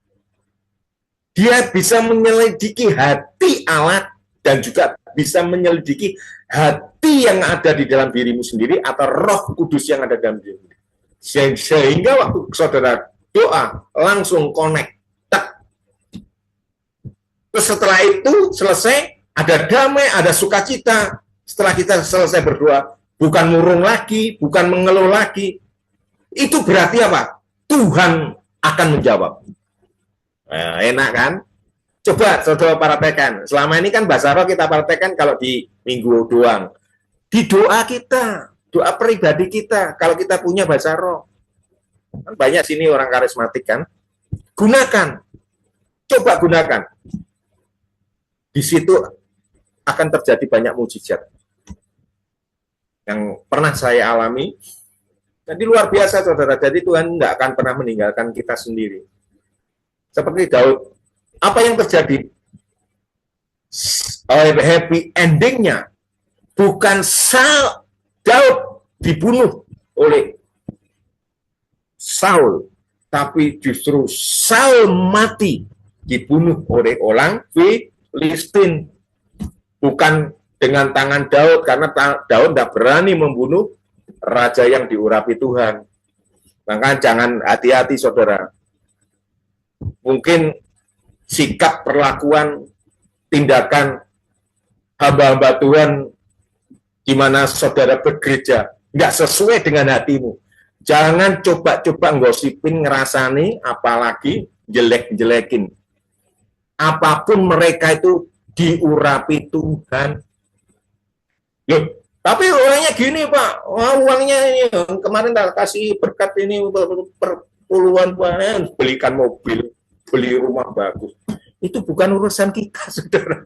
Speaker 1: dia bisa menyelidiki hati Allah dan juga bisa menyelidiki hati yang ada di dalam dirimu sendiri atau Roh Kudus yang ada dalam dirimu. Sehingga waktu saudara doa langsung connect. Terus setelah itu selesai, ada damai, ada sukacita. Setelah kita selesai berdoa, bukan murung lagi, bukan mengeluh lagi. Itu berarti apa? Tuhan akan menjawab. Nah, enak kan? Coba saudara praktekkan. Selama ini kan bahasa roh kita praktekkan kalau di minggu doang. Di doa kita, doa pribadi kita, kalau kita punya bahasa roh. Kan banyak sini orang karismatik kan. Gunakan. Coba gunakan. Di situ akan terjadi banyak mujizat. Yang pernah saya alami. Jadi luar biasa saudara. Jadi Tuhan tidak akan pernah meninggalkan kita sendiri. Seperti Daud, apa yang terjadi? Happy endingnya bukan Daud dibunuh oleh Saul, tapi justru Saul mati dibunuh oleh orang Filistin. Bukan dengan tangan Daud, karena Daud tidak berani membunuh raja yang diurapi Tuhan. Maka jangan hati-hati saudara. Mungkin sikap, perlakuan, tindakan hamba-hamba Tuhan di mana saudara bergereja nggak sesuai dengan hatimu. Jangan coba-coba ngosipin, ngerasani, apalagi jelek-jelekin. Apapun mereka itu diurapi Tuhan. Loh, tapi orangnya gini Pak, uangnya ini kemarin tak kasih berkat ini puluhan belikan mobil, beli rumah bagus. Itu bukan urusan kita, saudara.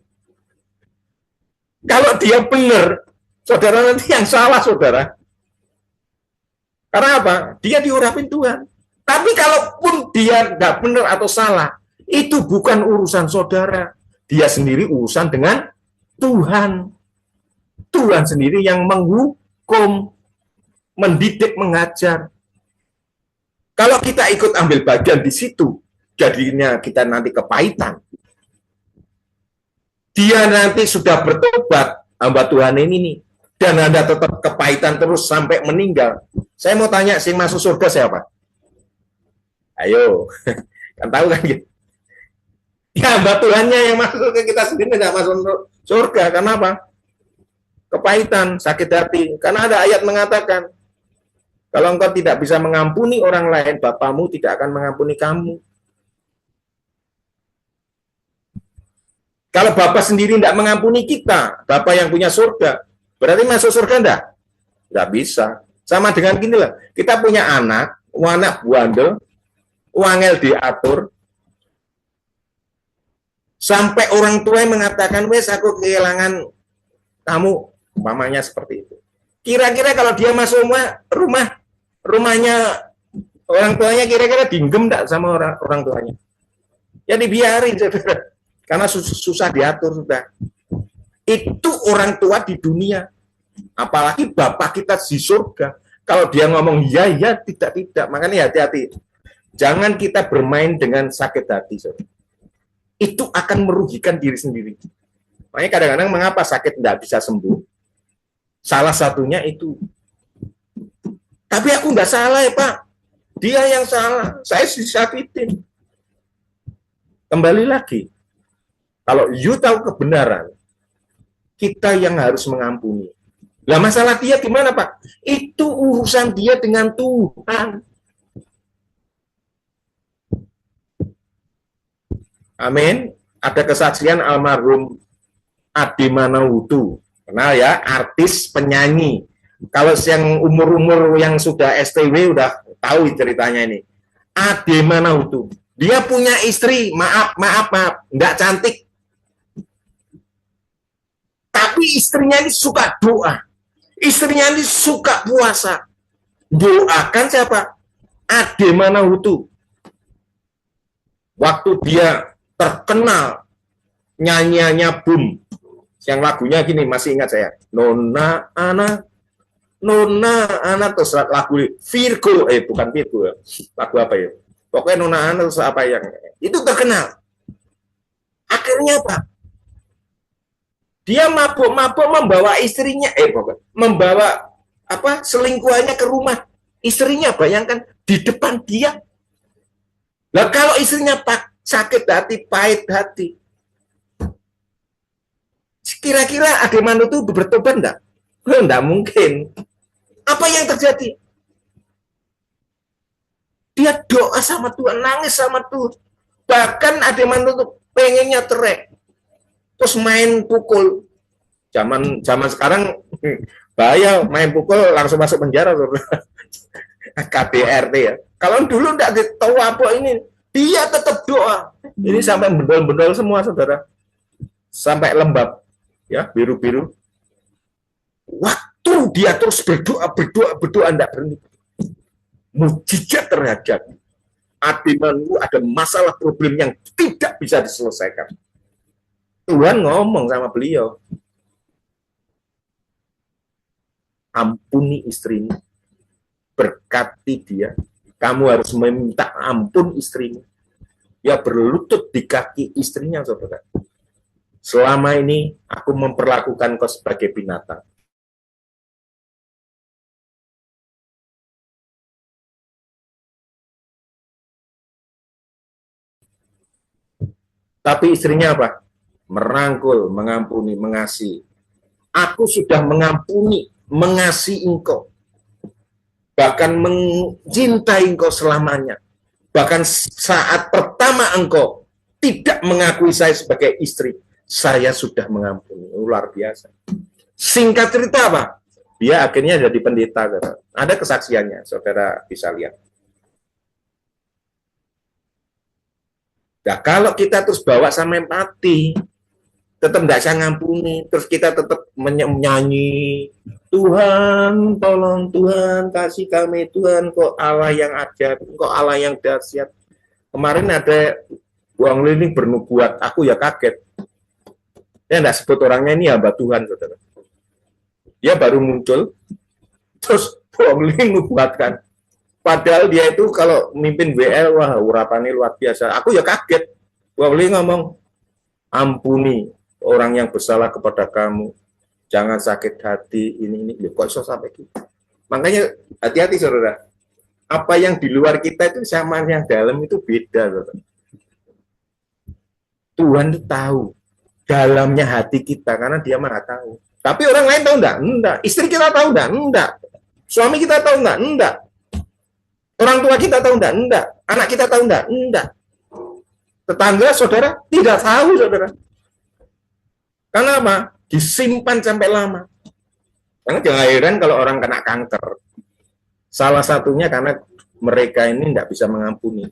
Speaker 1: Kalau dia benar, saudara nanti yang salah, saudara. Karena apa? Dia diurapin Tuhan. Tapi kalaupun dia nggak benar atau salah, itu bukan urusan saudara. Dia sendiri urusan dengan Tuhan. Tuhan sendiri yang menghukum, mendidik, mengajar. Kalau kita ikut ambil bagian di situ, jadinya kita nanti kepahitan. Dia nanti sudah bertobat, hamba Tuhan ini nih, dan Anda tetap kepahitan terus sampai meninggal. Saya mau tanya, sing masuk surga siapa? Ayo, kan tahu kan gitu. Ya, hamba Tuhannya yang masuk ke kita sendiri tidak masuk surga. Kenapa? Kepahitan, sakit hati. Karena ada ayat mengatakan, kalau engkau tidak bisa mengampuni orang lain, Bapamu tidak akan mengampuni kamu. Kalau Bapak sendiri tidak mengampuni kita, Bapak yang punya surga, berarti masuk surga enggak? Enggak bisa. Sama dengan gini lah, kita punya anak bandel, wangel diatur, sampai orang tua mengatakan, wes aku kehilangan kamu, mamanya seperti itu. Kira-kira kalau dia masuk rumahnya orang tuanya, kira-kira dinggem enggak sama orang tuanya? Ya dibiarin, saudara. Karena susah diatur sudah. Itu orang tua di dunia. Apalagi Bapak kita di surga. Kalau dia ngomong ya, tidak. Makanya hati-hati. Jangan kita bermain dengan sakit hati. Saudara. Itu akan merugikan diri sendiri. Makanya kadang-kadang mengapa sakit tidak bisa sembuh? Salah satunya itu. Tapi aku nggak salah ya Pak. Dia yang salah. Saya disakitin. Kembali lagi. Kalau you tahu kebenaran, kita yang harus mengampuni. Lah masalah dia gimana Pak? Itu urusan dia dengan Tuhan. Amin. Ada kesaksian almarhum Ade Manawutu. Kenal ya, artis, penyanyi. Kalau yang umur-umur yang sudah STW udah tahu ceritanya ini. Ade Manawutu. Dia punya istri, maaf, enggak cantik. Tapi istrinya ini suka doa. Istrinya ini suka puasa. Doakan siapa? Ade Manawutu. Waktu dia terkenal, nyanyiannya boom. Yang lagunya gini, masih ingat saya. Nona Ana, terus lagu Virgo, bukan Virgo. Lagu apa ya? Pokoknya Nona Ana terus apa yang itu terkenal. Akhirnya apa? Dia mabuk-mabuk membawa istrinya, membawa selingkuhannya ke rumah istrinya. Bayangkan di depan dia. Lah kalau istrinya sakit hati, pahit hati, kira-kira Ade Manawutu itu bertobat enggak? Enggak mungkin. Apa yang terjadi? Dia doa sama Tuhan, nangis sama Tuhan. Bahkan Ade Manawutu pengennya cerai. Terus main pukul. Zaman sekarang bahaya, main pukul langsung masuk penjara. KDRT ya. Kalau dulu enggak tahu apa ini, dia tetap doa. Ini sampai bendol-bendol semua, saudara. Sampai lembab, ya, biru-biru. Waktu dia terus berdoa enggak berhenti. Mujizat terjadi. Ade Manawutu ada masalah problem yang tidak bisa diselesaikan. Tuhan ngomong sama beliau, ampuni istrimu, berkati dia. Kamu harus meminta ampun istrimu. Ya berlutut di kaki istrinya, saudara. Selama ini aku memperlakukan kau sebagai binatang. Tapi istrinya apa? Merangkul, mengampuni, mengasihi. Aku sudah mengampuni, mengasihi engkau. Bahkan mencintai engkau selamanya. Bahkan saat pertama engkau tidak mengakui saya sebagai istri, saya sudah mengampuni. Luar biasa. Singkat cerita apa? Dia akhirnya jadi pendeta. Ada kesaksiannya, saudara bisa lihat. Nah, kalau kita terus bawa sama empati, tetap tidak bisa ngampuni, terus kita tetap menyanyi, Tuhan tolong, Tuhan kasih kami, Tuhan kok Allah yang ajaib, kok Allah yang dahsyat. Kemarin ada Wong Lili bernubuat, aku ya kaget. Dia tidak sebut orangnya ini hamba Tuhan, saudara. Dia baru muncul, terus Wong Lili nubuatkan. Padahal dia itu kalau mimpin WL, wah urapannya luar biasa. Aku ya kaget. Wong Lili ngomong, ampuni orang yang bersalah kepada kamu. Jangan sakit hati, ini. Kok bisa sampai gitu? Makanya hati-hati, saudara. Apa yang di luar kita itu sama yang dalam itu beda, saudara. Tuhan itu tahu dalamnya hati kita, karena dia maha tahu. Tapi orang lain tahu enggak? Enggak. Istri kita tahu enggak? Enggak. Suami kita tahu enggak? Enggak. Orang tua kita tahu enggak? Enggak. Anak kita tahu enggak? Enggak. Tetangga, saudara, tidak tahu, saudara. Karena apa? Disimpan sampai lama. Karena jangan heran kalau orang kena kanker. Salah satunya karena mereka ini tidak bisa mengampuni.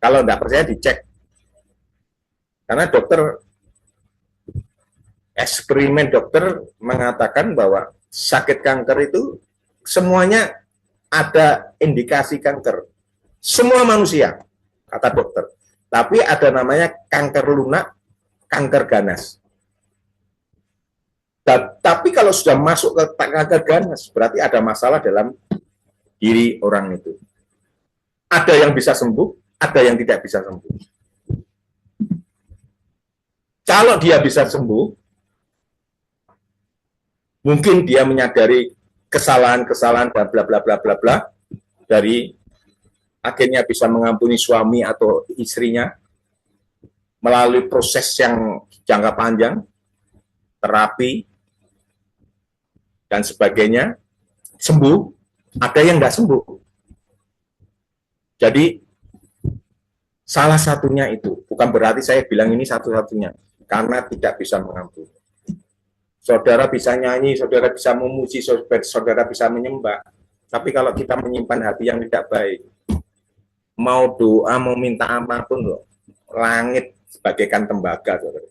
Speaker 1: Kalau tidak percaya dicek. Karena eksperimen dokter mengatakan bahwa sakit kanker itu semuanya ada indikasi kanker. Semua manusia, kata dokter. Tapi ada namanya kanker lunak, kanker ganas. Tapi kalau sudah masuk ke kanker ganas, berarti ada masalah dalam diri orang itu. Ada yang bisa sembuh, ada yang tidak bisa sembuh. Kalau dia bisa sembuh, mungkin dia menyadari kesalahan-kesalahan dan bla bla bla bla bla, dari akhirnya bisa mengampuni suami atau istrinya melalui proses yang jangka panjang, terapi dan sebagainya, sembuh. Ada yang nggak sembuh. Jadi salah satunya itu, bukan berarti saya bilang ini satu-satunya, karena tidak bisa mengampuni. Saudara bisa nyanyi, saudara bisa memuji, saudara bisa menyembah. Tapi kalau kita menyimpan hati yang tidak baik, mau doa, mau minta apapun loh, langit bagaikan tembaga, saudara.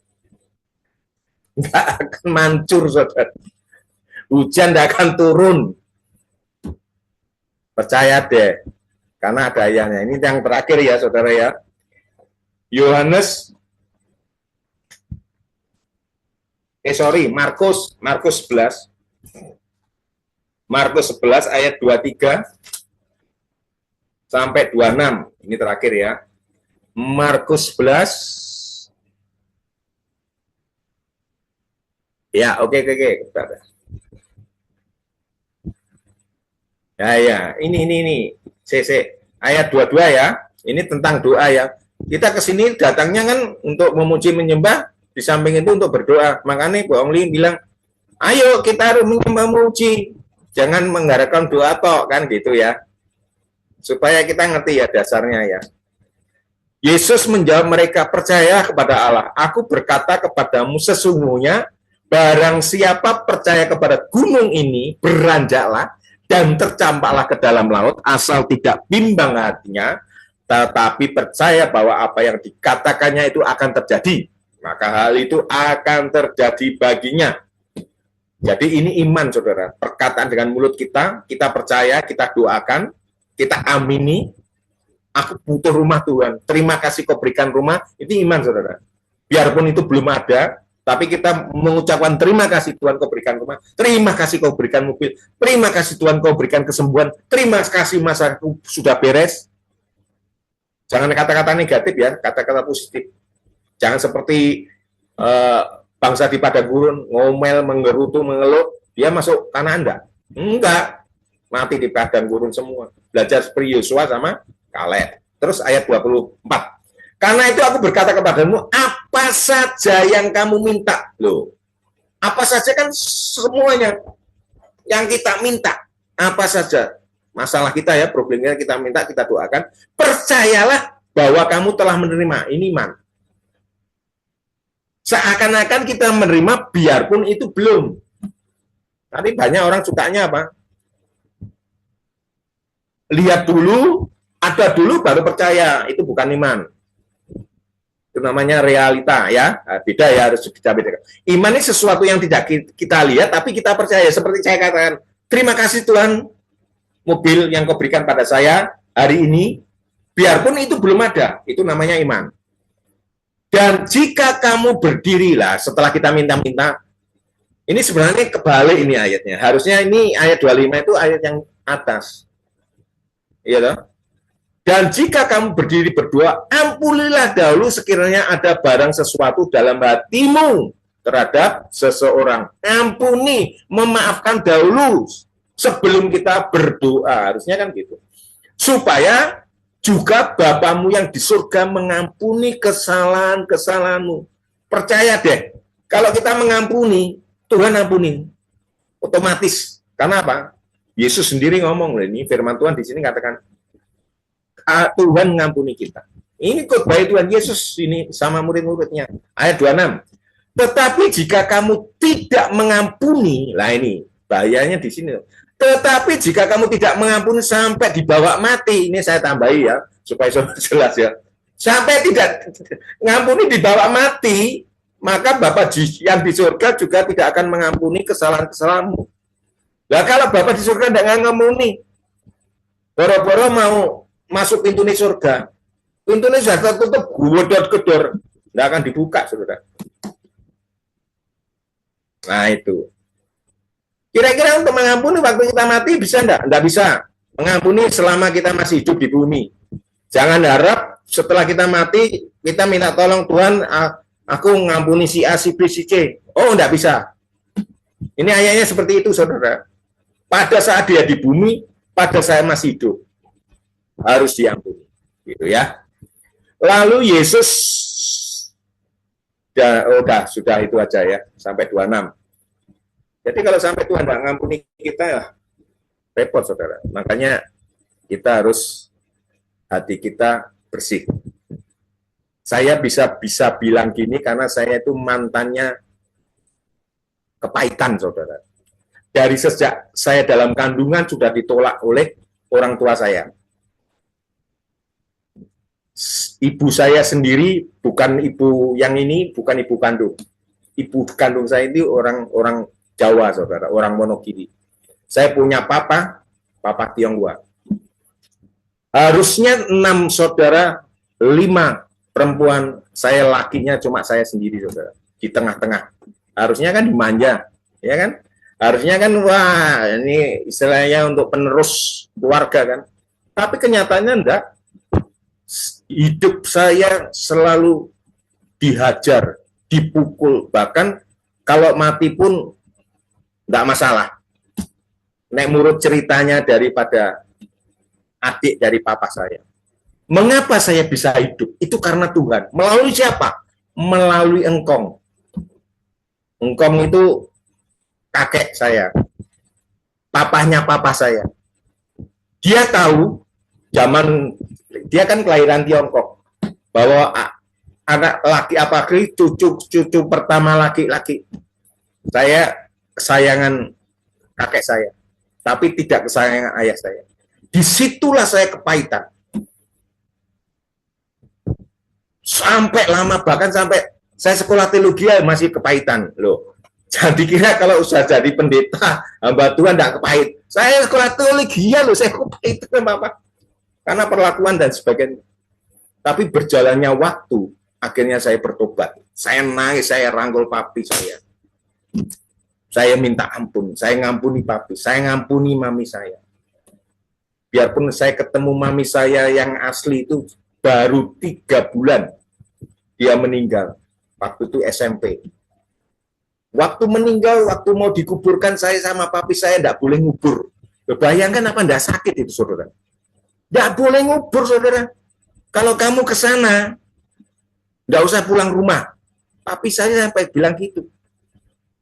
Speaker 1: Nggak akan mancur, saudara. Hujan nggak akan turun. Percaya deh. Karena ada ayatnya. Ini yang terakhir ya, saudara ya. Markus 11. Markus 11 ayat 23 sampai 26. Ini terakhir ya. Markus 11. Ya, oke. Ya, ini. Ayat 22 ya. Ini tentang doa ya. Kita kesini datangnya kan untuk memuji menyembah, di samping itu untuk berdoa. Makanya Bu Ongli bilang, ayo kita harus menyembah memuji. Jangan mengharapkan doa tok, kan gitu ya. Supaya kita ngerti ya dasarnya ya. Yesus menjawab mereka, percaya kepada Allah. Aku berkata kepadamu sesungguhnya, barang siapa percaya kepada gunung ini, beranjaklah dan tercampaklah ke dalam laut, asal tidak bimbang hatinya, tetapi percaya bahwa apa yang dikatakannya itu akan terjadi, maka hal itu akan terjadi baginya. Jadi ini iman, saudara. Perkataan dengan mulut kita percaya, kita doakan, kita amini, aku butuh rumah Tuhan, terima kasih kau berikan rumah, itu iman, saudara. Biarpun itu belum ada, tapi kita mengucapkan terima kasih Tuhan kau berikan rumah, terima kasih kau berikan mobil, terima kasih Tuhan kau berikan kesembuhan, terima kasih masaku sudah beres. Jangan kata-kata negatif ya, kata-kata positif. Jangan seperti bangsa di padang gurun, ngomel, menggerutu, mengeluh, dia masuk Kanaan enggak, mati di padang gurun semua. Belajar seperti Yosua sama Kaleb. Terus ayat 24. Karena itu aku berkata kepadamu, apa saja yang kamu minta. Loh, apa saja kan semuanya yang kita minta. Apa saja. Masalah kita ya, problemnya kita minta, kita doakan. Percayalah bahwa kamu telah menerima. Ini iman. Seakan-akan kita menerima biarpun itu belum. Tapi banyak orang sukanya apa? Lihat dulu, Ada dulu baru percaya, itu bukan iman. Itu namanya realita ya. Nah, beda ya, harus kita bedakan. Iman ini sesuatu yang tidak kita lihat tapi kita percaya. Seperti saya katakan, terima kasih Tuhan, mobil yang kau berikan pada saya hari ini, biarpun itu belum ada, itu namanya iman. Dan jika kamu berdirilah setelah kita minta-minta, ini sebenarnya kebalik ini ayatnya. Harusnya ini ayat 25 itu ayat yang atas. Iya toh? Dan jika kamu berdiri berdoa, ampunilah dahulu sekiranya ada barang sesuatu dalam hatimu terhadap seseorang. Ampuni, memaafkan dahulu sebelum kita berdoa. Harusnya kan gitu. Supaya juga Bapamu yang di surga mengampuni kesalahan-kesalahanmu. Percaya deh, kalau kita mengampuni, Tuhan ampuni. Otomatis. Karena apa? Yesus sendiri ngomong, ini firman Tuhan di sini katakan, Tuhan mengampuni kita. Ini khotbah Tuhan Yesus ini sama murid-muridnya. Ayat 26. Tetapi jika kamu tidak mengampuni, lah ini bahayanya di sini. Tetapi jika kamu tidak mengampuni sampai dibawa mati, ini saya tambahi ya, supaya jelas ya. Sampai tidak mengampuni dibawa mati, maka Bapa yang di surga juga tidak akan mengampuni kesalahan-kesalahanmu. Nah kalau Bapa di surga tidak mengampuni, boro-boro mau masuk pintu nih surga, pintunya sudah tertutup, gedor-gedor, tidak akan dibuka, saudara. Nah itu. Kira-kira untuk mengampuni waktu kita mati bisa enggak? Enggak bisa. Mengampuni selama kita masih hidup di bumi. Jangan harap setelah kita mati, kita minta tolong Tuhan, aku mengampuni si A, si B, si C. Oh, enggak bisa. Ini ayatnya seperti itu, saudara. Pada saat dia di bumi, pada saya masih hidup, harus diampuni. Gitu ya. Lalu Yesus, sudah itu aja ya, sampai 26. Jadi kalau sampai Tuhan tidak mengampuni kita, ya repot saudara. Makanya kita harus hati kita bersih. Saya bisa bilang gini karena saya itu mantannya kepahitan saudara. Dari sejak saya dalam kandungan sudah ditolak oleh orang tua saya. Ibu saya sendiri bukan ibu yang ini, bukan ibu kandung. Ibu kandung saya itu orang Jawa, saudara, orang Wonogiri. Saya punya papa Tionghoa. Harusnya 6 saudara, 5 perempuan, saya lakinya cuma saya sendiri, saudara. Di tengah-tengah. Harusnya kan dimanja, ya kan? Harusnya kan, wah, ini istilahnya untuk penerus keluarga kan. Tapi kenyataannya enggak. Hidup saya selalu dihajar, dipukul, bahkan kalau mati pun enggak masalah. Nek menurut ceritanya daripada adik dari papa saya. Mengapa saya bisa hidup? Itu karena Tuhan. Melalui siapa? Melalui engkong. Engkong itu kakek saya. Papahnya papa saya. Dia tahu zaman dia kan kelahiran Tiongkok bahwa anak laki apalagi cucu pertama laki-laki saya kesayangan kakek saya, tapi tidak kesayangan ayah saya. Disitulah saya kepahitan. Sampai lama, bahkan sampai saya sekolah teologi masih kepahitan loh. Jadi kira kalau usah jadi pendeta, hamba Tuhan tidak kepahit. Saya sekolah teologi loh, saya kepahitan Bapak. Karena perlakuan dan sebagainya. Tapi berjalannya waktu, akhirnya saya bertobat. Saya nangis, saya rangkul papi saya. Saya minta ampun, saya ngampuni papi, saya ngampuni mami saya. Biarpun saya ketemu mami saya yang asli itu baru 3 bulan dia meninggal. Waktu itu SMP. Waktu meninggal, waktu mau dikuburkan saya sama papi saya tidak boleh ngubur. Bayangkan apa tidak sakit itu saudara. Tidak boleh ngubur saudara. Kalau kamu ke sana, tidak usah pulang rumah. Papi saya sampai bilang gitu.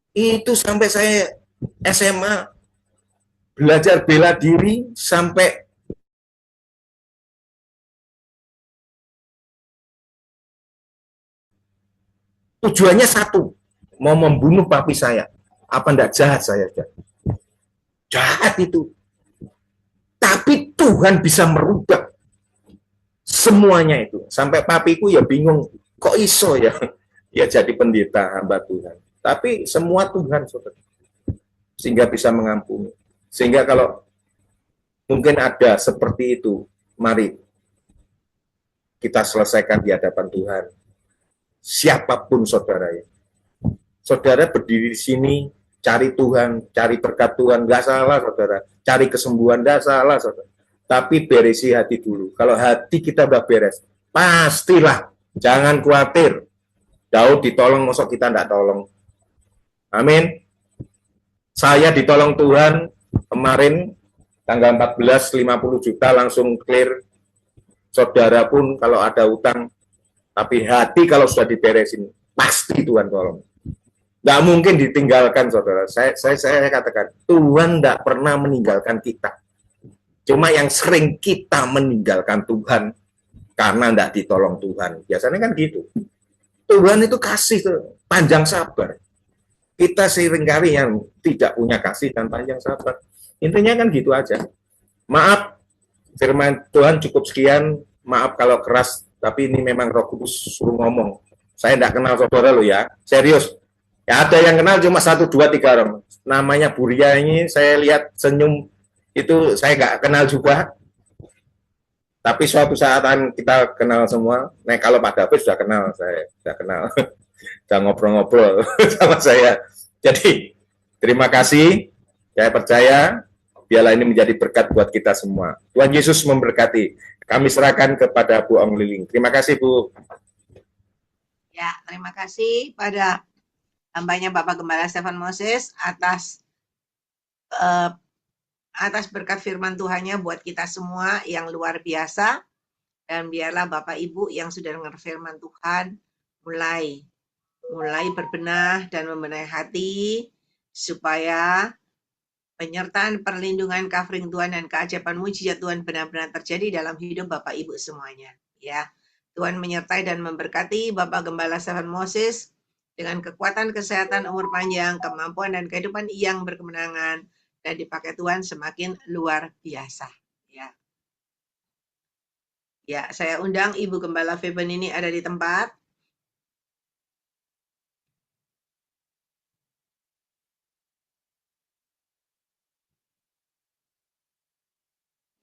Speaker 1: Itu sampai saya SMA belajar bela diri sampai tujuannya satu, mau membunuh papi saya. Apa enggak jahat saya? Jahat itu. Tapi Tuhan bisa merubah. Semuanya itu. Sampai papiku ya bingung, kok iso ya ya jadi pendeta hamba Tuhan. Tapi semua Tuhan, saudara. Sehingga bisa mengampuni. Sehingga kalau mungkin ada seperti itu, mari kita selesaikan di hadapan Tuhan. Siapapun saudara ya. Saudara berdiri di sini, cari Tuhan, cari berkat Tuhan, nggak salah saudara. Cari kesembuhan, nggak salah saudara. Tapi beresi hati dulu. Kalau hati kita udah beres, pastilah, jangan khawatir. Daud ditolong, mosok kita nggak tolong. Amin. Saya ditolong Tuhan kemarin tanggal 14, 50 juta langsung clear. Saudara pun kalau ada utang, tapi hati kalau sudah diberesin, pasti Tuhan tolong. Nggak mungkin ditinggalkan, saudara. Saya katakan, Tuhan nggak pernah meninggalkan kita. Cuma yang sering kita meninggalkan Tuhan karena nggak ditolong Tuhan. Biasanya kan gitu. Tuhan itu kasih panjang sabar. Kita seringkali yang tidak punya kasih dan panjang sabar. Intinya kan gitu aja. Maaf, firman Tuhan cukup sekian. Maaf kalau keras, tapi ini memang Roh Kudus suruh ngomong. Saya tidak kenal saudara lo ya, serius. Ya ada yang kenal cuma 1, 2, 3 orang. Namanya Buria ini, saya lihat senyum itu saya nggak kenal juga. Tapi suatu saat kita kenal semua. Nah kalau Pak David sudah kenal, saya sudah kenal. Sudah ngobrol-ngobrol sama saya. Jadi terima kasih. Saya percaya biarlah ini menjadi berkat buat kita semua. Tuhan Yesus memberkati. Kami serahkan kepada Bu Ong Liling. Terima kasih Bu.
Speaker 2: Ya, terima kasih pada hambanya Bapak Gembala Stefan Moses atas berkat firman Tuhannya buat kita semua yang luar biasa. Dan biarlah Bapak Ibu yang sudah dengar firman Tuhan mulai berbenah dan membenahi hati supaya penyertaan, perlindungan, covering Tuhan dan keajaiban mujizat Tuhan benar-benar terjadi dalam hidup Bapak Ibu semuanya. Ya, Tuhan menyertai dan memberkati Bapak Gembala Stefan Moses dengan kekuatan, kesehatan, umur panjang, kemampuan dan kehidupan yang berkemenangan dan dipakai Tuhan semakin luar biasa. Ya, ya, saya undang Ibu Gembala Feben ini ada di tempat.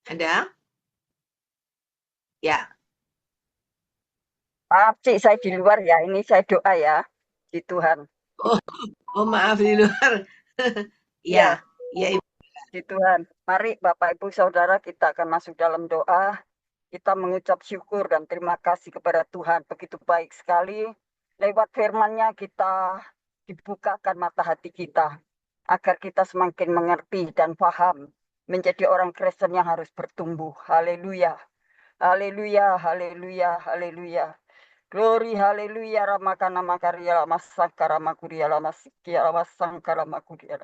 Speaker 2: Ada? Ya.
Speaker 3: Maaf, Cik, saya di luar ya. Ini saya doa ya, di Tuhan.
Speaker 2: Oh maaf di luar. Ya, ya Ibu.
Speaker 3: Di Tuhan. Mari Bapak Ibu Saudara kita akan masuk dalam doa. Kita mengucap syukur dan terima kasih kepada Tuhan. Begitu baik sekali. Lewat firman-Nya kita dibukakan mata hati kita. Agar kita semakin mengerti dan paham. Menjadi orang Kristen yang harus bertumbuh. Haleluya. Haleluya, haleluya, haleluya. Glory, haleluya, ramakana makaria lama sangkara makuria lama sikia lama sangkara makuria.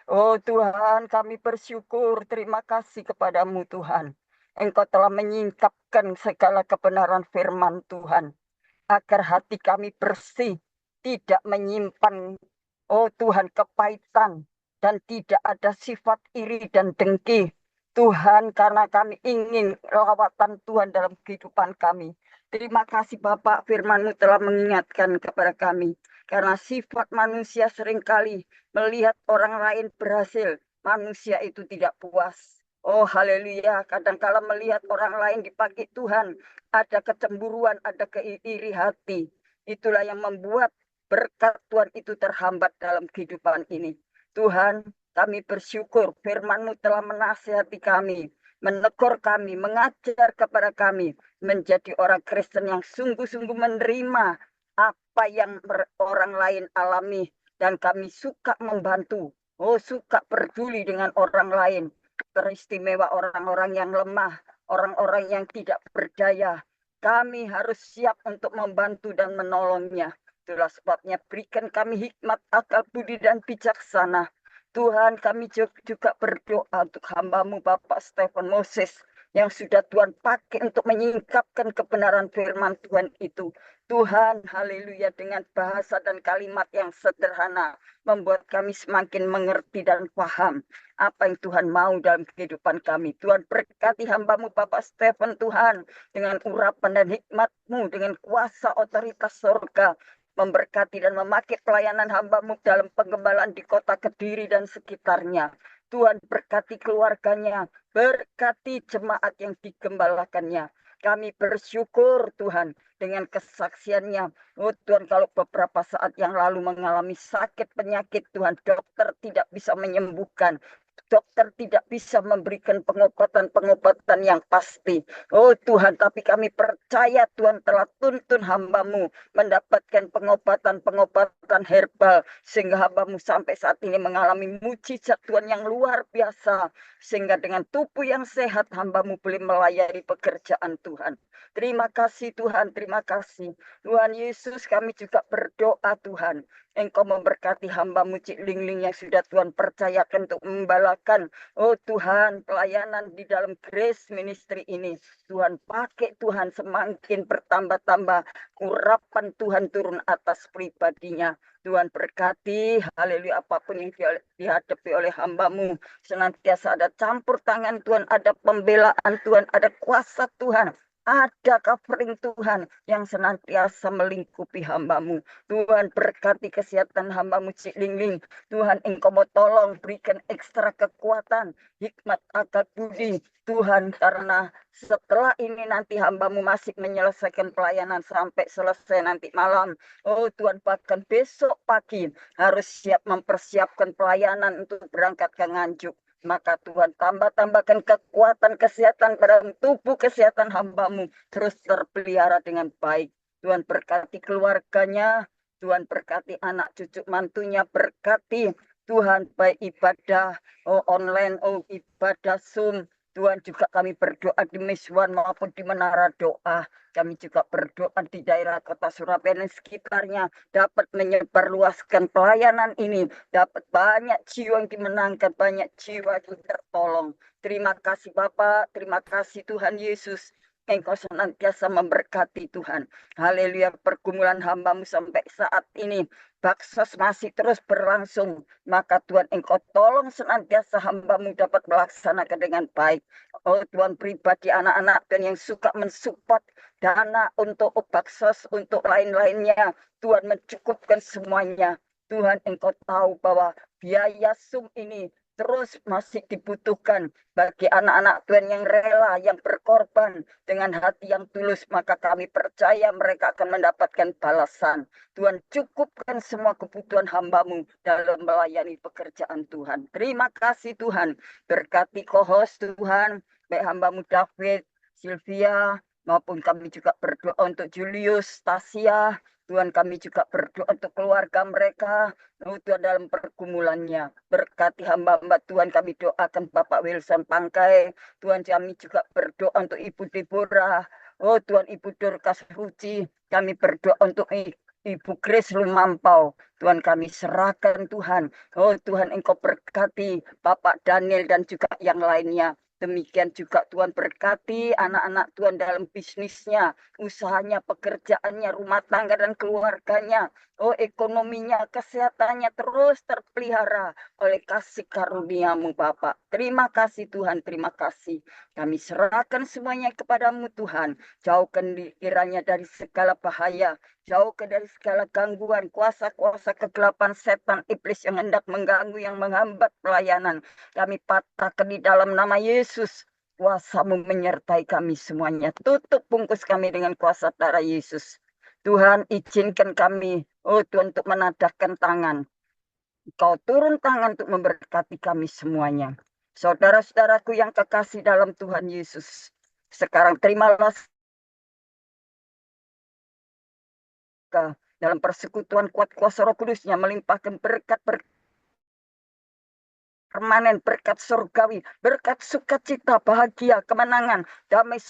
Speaker 3: Oh Tuhan, kami bersyukur, terima kasih kepadamu Tuhan. Engkau telah menyingkapkan segala kebenaran firman Tuhan. Agar hati kami bersih, tidak menyimpan, oh Tuhan, kepahitan. Dan tidak ada sifat iri dan dengki. Tuhan, karena kami ingin lawatan Tuhan dalam kehidupan kami. Terima kasih Bapak, firman-Mu telah mengingatkan kepada kami. Karena sifat manusia seringkali melihat orang lain berhasil, manusia itu tidak puas. Oh haleluya, kadangkala melihat orang lain dipakai Tuhan, ada kecemburuan, ada keiri hati. Itulah yang membuat berkat Tuhan itu terhambat dalam kehidupan ini. Tuhan, kami bersyukur firman-Mu telah menasihati kami, menegur kami, mengajar kepada kami, menjadi orang Kristen yang sungguh-sungguh menerima apa yang orang lain alami. Dan kami suka membantu, suka peduli dengan orang lain. Teristimewa orang-orang yang lemah, orang-orang yang tidak berdaya. Kami harus siap untuk membantu dan menolongnya. Itulah sebabnya berikan kami hikmat, akal budi, dan bijaksana. Tuhan, kami juga berdoa untuk hamba-Mu Bapak Stefan Moses. yang sudah Tuhan pakai untuk menyingkapkan kebenaran firman Tuhan itu. Tuhan, haleluya, dengan bahasa dan kalimat yang sederhana membuat kami semakin mengerti dan paham apa yang Tuhan mau dalam kehidupan kami. Tuhan berkati hamba-Mu Bapak Stephen Tuhan dengan urapan dan hikmat-Mu, dengan kuasa otoritas surga, memberkati dan memakai pelayanan hamba-Mu dalam penggembalaan di kota Kediri dan sekitarnya. Tuhan berkati keluarganya, berkati jemaat yang digembalakannya. Kami bersyukur Tuhan dengan kesaksiannya. Oh Tuhan, kalau beberapa saat yang lalu mengalami sakit penyakit Tuhan, dokter tidak bisa menyembuhkan. Dokter tidak bisa memberikan pengobatan-pengobatan yang pasti. Oh Tuhan, tapi kami percaya Tuhan telah tuntun hamba-Mu mendapatkan pengobatan-pengobatan herbal. Sehingga hamba-Mu sampai saat ini mengalami mujizat Tuhan yang luar biasa. Sehingga dengan tubuh yang sehat hamba-Mu boleh melayani pekerjaan Tuhan. Terima kasih Tuhan, terima kasih. Tuhan Yesus, kami juga berdoa Tuhan. Engkau memberkati hamba-Mu Cik Lingling yang sudah Tuhan percayakan untuk membalakan, oh Tuhan, pelayanan di dalam Grace Ministry ini. Tuhan pakai Tuhan semakin bertambah-tambah, urapan Tuhan turun atas pribadinya. Tuhan berkati, haleluya, apapun yang dihadapi oleh hamba-Mu, senantiasa ada campur tangan Tuhan, ada pembelaan Tuhan, ada kuasa Tuhan. Ada covering Tuhan yang senantiasa melingkupi hamba-Mu. Tuhan berkati kesehatan hamba-Mu Cik Lingling. Tuhan Engkau mau tolong berikan ekstra kekuatan, hikmat, akal budi. Tuhan, karena setelah ini nanti hamba-Mu masih menyelesaikan pelayanan sampai selesai nanti malam. Oh Tuhan, bahkan besok pagi harus siap mempersiapkan pelayanan untuk berangkat ke Nganjuk. Maka Tuhan tambahkan kekuatan kesehatan pada tubuh kesehatan hamba-Mu terus terpelihara dengan baik. Tuhan berkati keluarganya, Tuhan berkati anak cucu mantunya, berkati Tuhan baik ibadah online, ibadah Zoom. Tuhan juga kami berdoa di Miswan maupun di Menara Doa. Kami juga berdoa di daerah kota Surabaya dan sekitarnya dapat menyebarluaskan pelayanan ini. Dapat banyak jiwa yang dimenangkan, banyak jiwa yang tertolong. Terima kasih Bapak, terima kasih Tuhan Yesus. Engkau senantiasa memberkati Tuhan. Haleluya, pergumulan hamba-Mu sampai saat ini. Baksos masih terus berlangsung. Maka Tuhan Engkau tolong senantiasa hamba-Mu dapat melaksanakan dengan baik. Oh Tuhan, pribadi anak-anak dan yang suka mensupport dana untuk baksos, untuk lain-lainnya. Tuhan mencukupkan semuanya. Tuhan Engkau tahu bahwa biaya Zoom ini terus masih dibutuhkan bagi anak-anak Tuhan yang rela, yang berkorban dengan hati yang tulus, maka kami percaya mereka akan mendapatkan balasan. Tuhan cukupkan semua kebutuhan hamba-Mu dalam melayani pekerjaan Tuhan. Terima kasih Tuhan, berkati co-host Tuhan, baik hamba-Mu David, Sylvia, maupun kami juga berdoa untuk Julius, Stasia. Tuhan, kami juga berdoa untuk keluarga mereka, Tuhan dalam pergumulannya. Berkati hamba-hamba Tuhan, kami doakan Bapak Wilson Pangkai. Tuhan, kami juga berdoa untuk Ibu Deborah. Oh Tuhan, Ibu Dorcas Ruci. Kami berdoa untuk Ibu Grace Lumampau. Tuhan, kami serahkan Tuhan. Oh Tuhan, Engkau berkati Bapak Daniel dan juga yang lainnya. Demikian juga Tuhan berkati anak-anak Tuhan dalam bisnisnya, usahanya, pekerjaannya, rumah tangga dan keluarganya. Oh ekonominya, kesehatannya terus terpelihara oleh kasih karunia-Mu Bapak. Terima kasih Tuhan, terima kasih. Kami serahkan semuanya kepada-Mu Tuhan. Jauhkan kiranya dari segala bahaya, jauhkan dari segala gangguan, kuasa-kuasa kegelapan setan iblis yang hendak mengganggu, yang menghambat pelayanan. Kami patahkan di dalam nama Yesus. Kuasa-Mu menyertai kami semuanya. Tutup bungkus kami dengan kuasa darah Yesus. Tuhan, izinkan kami, oh Tuhan, untuk menadahkan tangan. Kau turun tangan untuk memberkati kami semuanya. Saudara-saudaraku yang kekasih dalam Tuhan Yesus, sekarang terimalah dalam persekutuan kuat kuasa Roh Kudus-Nya melimpahkan berkat permanen, berkat surgawi, berkat sukacita, bahagia, kemenangan, damai.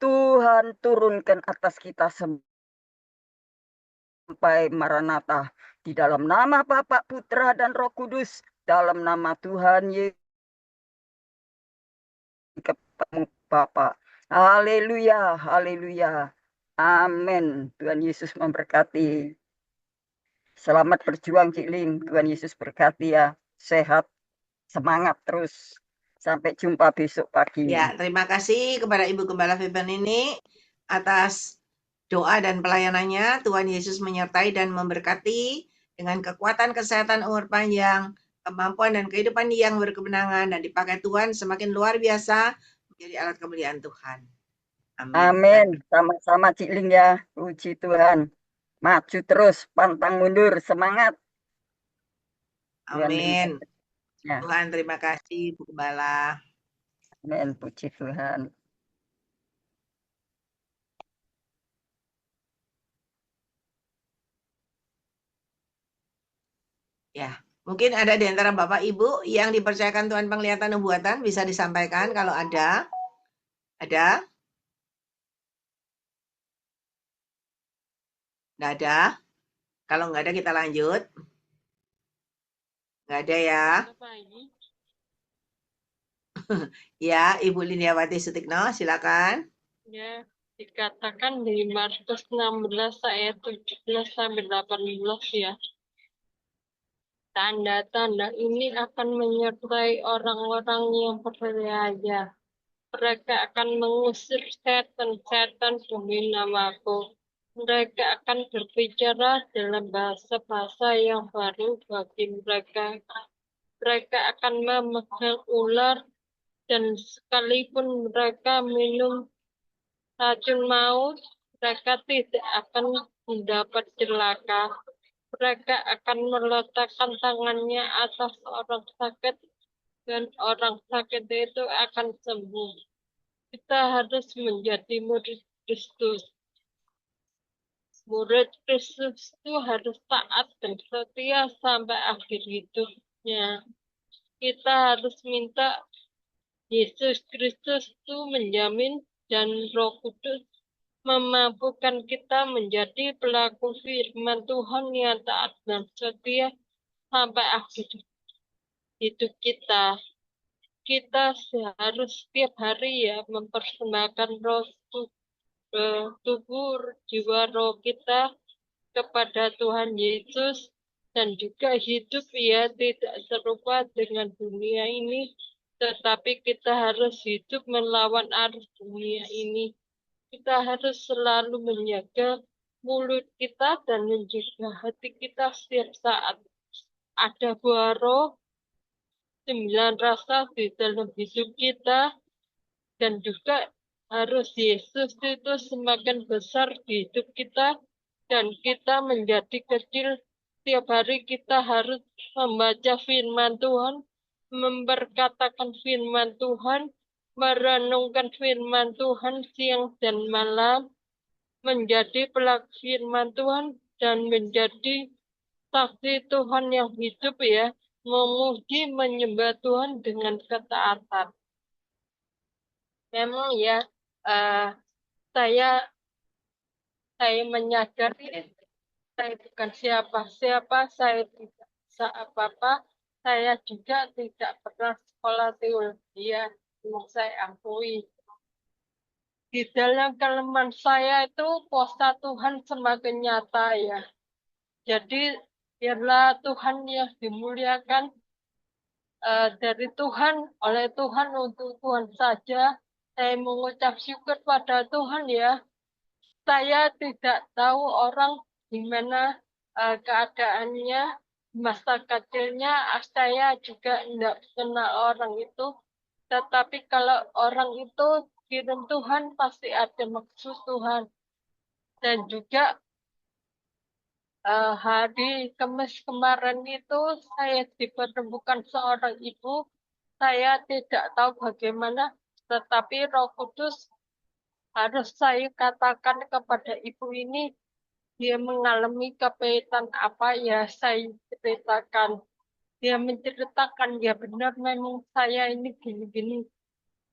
Speaker 3: Tuhan turunkan atas kita sampai Maranatha. Di dalam nama Bapa, Putra, dan Roh Kudus. dalam nama Tuhan Yesus ketemu Bapa. Haleluya, haleluya. Amin. Tuhan Yesus memberkati. Selamat berjuang, Cik Ling. Tuhan Yesus berkati ya. Sehat, semangat terus. Sampai jumpa besok pagi.
Speaker 2: Ya, terima kasih kepada Ibu Gembala Firman ini atas doa dan pelayanannya. Tuhan Yesus menyertai dan memberkati dengan kekuatan, kesehatan, umur panjang, kemampuan dan kehidupan yang berkemenangan dan dipakai Tuhan semakin luar biasa menjadi alat kemuliaan Tuhan. Amin.
Speaker 3: Amin. Sama-sama Cik Ling ya. Puji Tuhan. Maju terus, pantang mundur, semangat.
Speaker 2: Amin.
Speaker 3: Ya.
Speaker 2: Tuhan terima kasih Bu Gembala.
Speaker 3: Amin. Puji Tuhan.
Speaker 2: Ya, mungkin ada di antara Bapak Ibu yang dipercayakan Tuhan penglihatan nubuatan, bisa disampaikan kalau ada. Ada? Nggak ada? Kalau nggak ada kita lanjut. Nggak ada ya? Ya, Ibu Liniawati Sutikno, silakan.
Speaker 4: Ya, dikatakan di Markus 16 ayat 17 sampai 18 ya. Tanda-tanda ini akan menyertai orang-orang yang percaya. Mereka akan mengusir setan-setan demi namaku. Mereka akan berbicara dalam bahasa-bahasa yang baru bagi mereka. Mereka akan memegang ular dan sekalipun mereka minum racun maut, mereka tidak akan mendapat celaka. Mereka akan meletakkan tangannya atas orang sakit dan orang sakit itu akan sembuh. Kita harus menjadi murid Kristus. Murid Kristus itu harus taat dan setia sampai akhir hidupnya. Kita harus minta Yesus Kristus itu menjamin dan Roh Kudus memampukan kita menjadi pelaku firman Tuhan yang taat dan setia sampai akhir hidup kita. Kita harus setiap hari ya mempersembahkan tubuh, jiwa, roh kita kepada Tuhan Yesus dan juga hidup ya tidak serupa dengan dunia ini, tetapi kita harus hidup melawan arus dunia ini. Kita harus selalu menjaga mulut kita dan menjaga hati kita setiap saat. Ada buah roh, 9 rasa di dalam hidup kita, dan juga harus Yesus itu semakin besar di hidup kita, dan kita menjadi kecil. Setiap hari kita harus membaca firman Tuhan, memperkatakan firman Tuhan, merenungkan firman Tuhan siang dan malam, menjadi pelaku firman Tuhan dan menjadi saksi Tuhan yang hidup ya, memuji menyembah Tuhan dengan ketaatan. Memang ya, saya menyadari saya bukan siapa-siapa, saya tidak bisa apa-apa, saya juga tidak pernah sekolah teologi ya, saya akui. Di dalam kelemahan saya itu kuasa Tuhan semakin nyata ya. Jadi biarlah Tuhan yang dimuliakan dari Tuhan, oleh Tuhan, untuk Tuhan saja. Saya mengucap syukur pada Tuhan ya. Saya tidak tahu orang gimana keadaannya, masa kecilnya, saya juga tidak kenal orang itu. Tetapi kalau orang itu kirim Tuhan, pasti ada maksud Tuhan. Dan juga hari Kamis kemarin itu saya dipertemukan seorang ibu. Saya tidak tahu bagaimana, tetapi Roh Kudus harus saya katakan kepada ibu ini, dia mengalami kepahitan apa ya saya ceritakan. Dia menceritakan, ya benar memang saya ini gini-gini.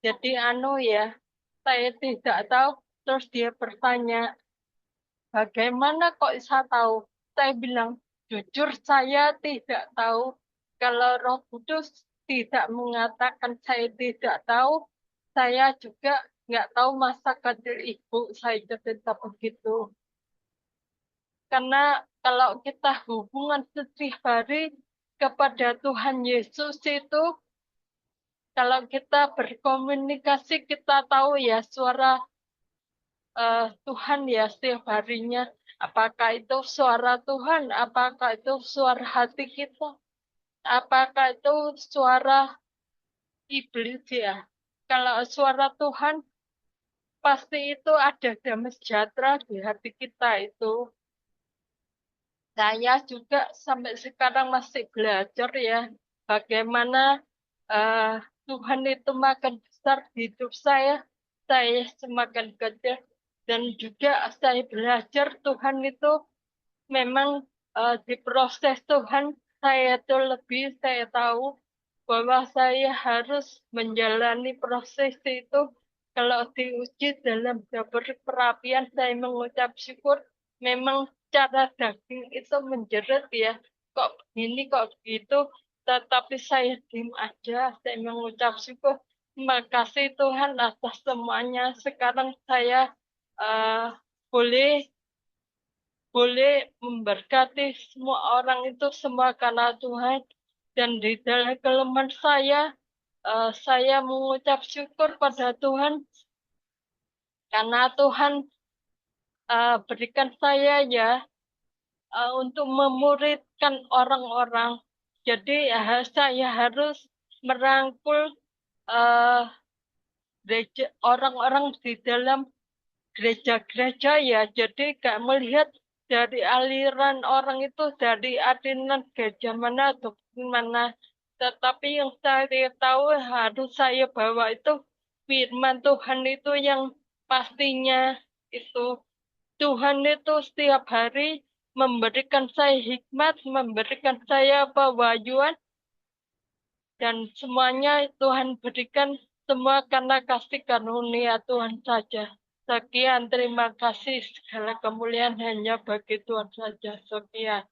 Speaker 4: Jadi ya, saya tidak tahu. Terus dia bertanya, bagaimana kok saya tahu? Saya bilang, jujur saya tidak tahu. kalau Roh Kudus tidak mengatakan saya tidak tahu, saya juga nggak tahu masa kecil ibu saya cerita begitu. Karena kalau kita hubungan setiap hari kepada Tuhan Yesus itu, kalau kita berkomunikasi, kita tahu ya suara Tuhan ya setiap harinya. Apakah itu suara Tuhan, apakah itu suara hati kita, apakah itu suara iblis ya. Kalau suara Tuhan, pasti itu ada damai sejahtera di hati kita itu. Saya juga sampai sekarang masih belajar ya, bagaimana Tuhan itu makin besar di hidup saya semakin kecil. Dan juga saya belajar Tuhan itu memang diproses Tuhan, saya itu saya tahu bahwa saya harus menjalani proses itu. Kalau diuji dalam dapur perapian, saya mengucap syukur. Memang cara daging itu menjerit ya, kok begini, kok begitu. Tetapi saya diam aja, saya mengucap syukur. Terima kasih Tuhan atas semuanya. Sekarang saya boleh memberkati semua orang itu semua karena Tuhan. Dan di dalam kelemahan saya mengucap syukur pada Tuhan karena Tuhan berikan saya ya untuk memuridkan orang-orang. Jadi saya harus merangkul orang-orang di dalam gereja-gereja ya. Jadi gak melihat dari aliran orang itu, dari aliran gereja mana atau mana. Tetapi yang saya tahu harus saya bawa itu firman Tuhan itu yang pastinya itu. Tuhan itu setiap hari memberikan saya hikmat, memberikan saya pewahyuan, dan semuanya Tuhan berikan semua karena kasih karunia Tuhan saja. Sekian, terima kasih. Segala kemuliaan hanya bagi Tuhan saja. Sekian.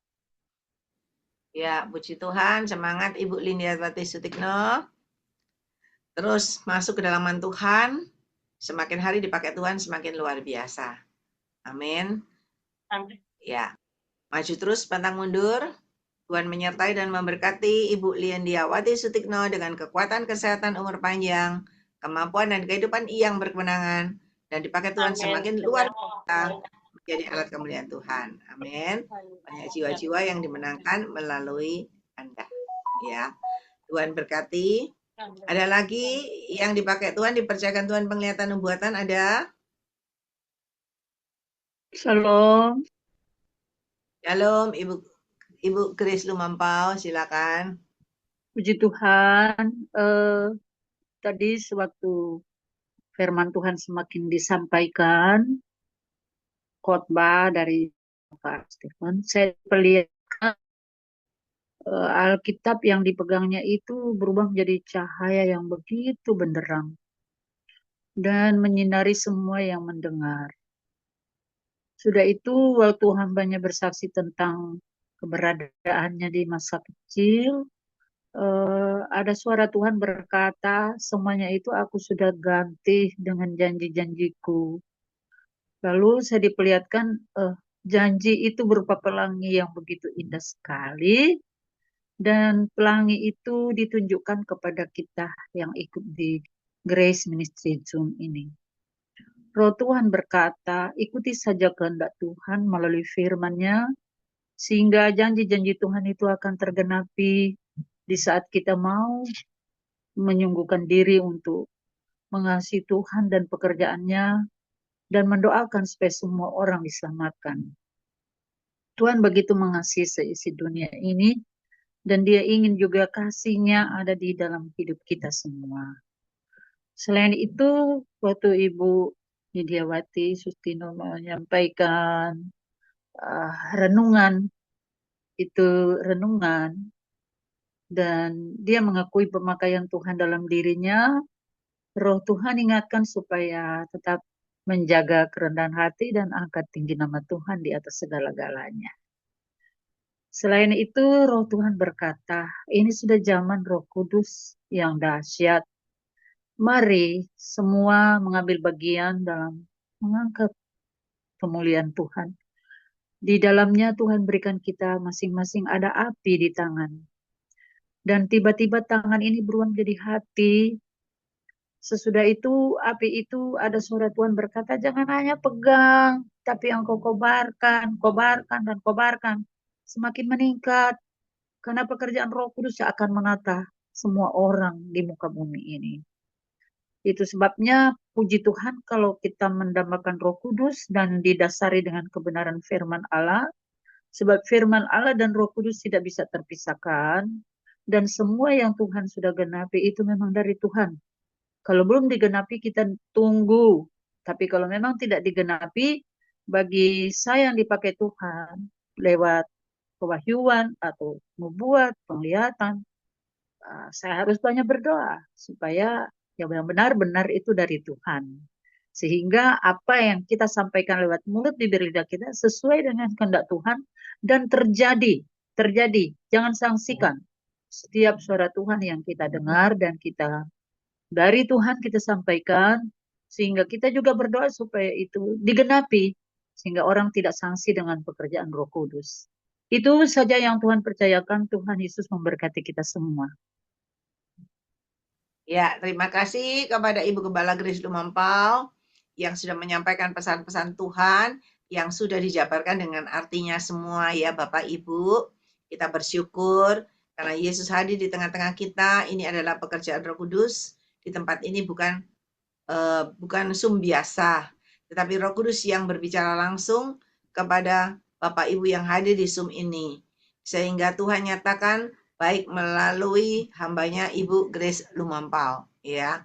Speaker 2: Ya, puji Tuhan, semangat Ibu Lindiawati Sutikno. Terus masuk ke dalaman Tuhan, semakin hari dipakai Tuhan semakin luar biasa. Amin.
Speaker 4: Amin.
Speaker 2: Ya, maju terus, pantang mundur. Tuhan menyertai dan memberkati Ibu Lindiawati Sutikno dengan kekuatan, kesehatan, umur panjang, kemampuan dan kehidupan yang berkemenangan, dan dipakai Tuhan
Speaker 4: Amin.
Speaker 2: semakin luar biasa menjadi alat kemuliaan Tuhan. Amin. Banyak jiwa-jiwa yang dimenangkan melalui Anda. Ya, Tuhan berkati. Ada lagi yang dipakai Tuhan, dipercayakan Tuhan penglihatan nubuatan, ada?
Speaker 5: Shalom.
Speaker 2: Shalom, Ibu Grace Lumampau, silakan.
Speaker 5: Puji Tuhan. Tadi sewaktu firman Tuhan semakin disampaikan, khotbah dari Pak Stephen, saya perlihatkan Alkitab yang dipegangnya itu berubah menjadi cahaya yang begitu benderang dan menyinari semua yang mendengar. Sudah itu, waktu hambanya bersaksi tentang keberadaannya di masa kecil, ada suara Tuhan berkata, semuanya itu aku sudah ganti dengan janji-janjiku. Lalu saya diperlihatkan janji itu berupa pelangi yang begitu indah sekali, dan pelangi itu ditunjukkan kepada kita yang ikut di Grace Ministry Zoom ini. Roh Tuhan berkata, ikuti saja kehendak Tuhan melalui firman-Nya, sehingga janji-janji Tuhan itu akan tergenapi di saat kita mau menyungguhkan diri untuk mengasihi Tuhan dan pekerjaannya, dan mendoakan supaya semua orang diselamatkan. Tuhan begitu mengasihi seisi dunia ini, dan Dia ingin juga kasih-Nya ada di dalam hidup kita semua. Selain itu, waktu Ibu Lidiawati Sustino menyampaikan renungan, dan dia mengakui pemakaian Tuhan dalam dirinya, Roh Tuhan ingatkan supaya tetap menjaga kerendahan hati dan angkat tinggi nama Tuhan di atas segala-galanya. Selain itu, Roh Tuhan berkata, ini sudah zaman Roh Kudus yang dahsyat. Mari semua mengambil bagian dalam mengangkat kemuliaan Tuhan. Di dalamnya Tuhan berikan kita masing-masing ada api di tangan. Dan tiba-tiba tangan ini berubah menjadi hati. Sesudah itu, api itu ada suara Tuhan berkata, jangan hanya pegang, tapi engkau kobarkan, kobarkan, dan kobarkan. Semakin meningkat, karena pekerjaan Roh Kudus akan menata semua orang di muka bumi ini. Itu sebabnya puji Tuhan kalau kita mendambakan Roh Kudus dan didasari dengan kebenaran firman Allah, sebab firman Allah dan Roh Kudus tidak bisa terpisahkan, dan semua yang Tuhan sudah genapi itu memang dari Tuhan. Kalau belum digenapi kita tunggu, tapi kalau memang tidak digenapi, bagi saya yang dipakai Tuhan lewat kewahyuan atau nubuat, penglihatan, saya harus banyak berdoa supaya yang benar-benar itu dari Tuhan. Sehingga apa yang kita sampaikan lewat mulut bibir lidah kita sesuai dengan kehendak Tuhan dan terjadi. Jangan sangsikan setiap suara Tuhan yang kita dengar dan kita dari Tuhan kita sampaikan, sehingga kita juga berdoa supaya itu digenapi, sehingga orang tidak sanksi dengan pekerjaan Roh Kudus. Itu saja yang Tuhan percayakan. Tuhan Yesus memberkati kita semua.
Speaker 2: Ya, terima kasih kepada Ibu Gembala Grace Lumampau yang sudah menyampaikan pesan-pesan Tuhan yang sudah dijabarkan dengan artinya semua ya Bapak Ibu. Kita bersyukur karena Yesus hadir di tengah-tengah kita. Ini adalah pekerjaan Roh Kudus. Di tempat ini bukan Zoom biasa, tetapi Roh Kudus yang berbicara langsung kepada Bapak Ibu yang hadir di Zoom ini. Sehingga Tuhan nyatakan baik melalui hambanya Ibu Grace Lumampau, ya.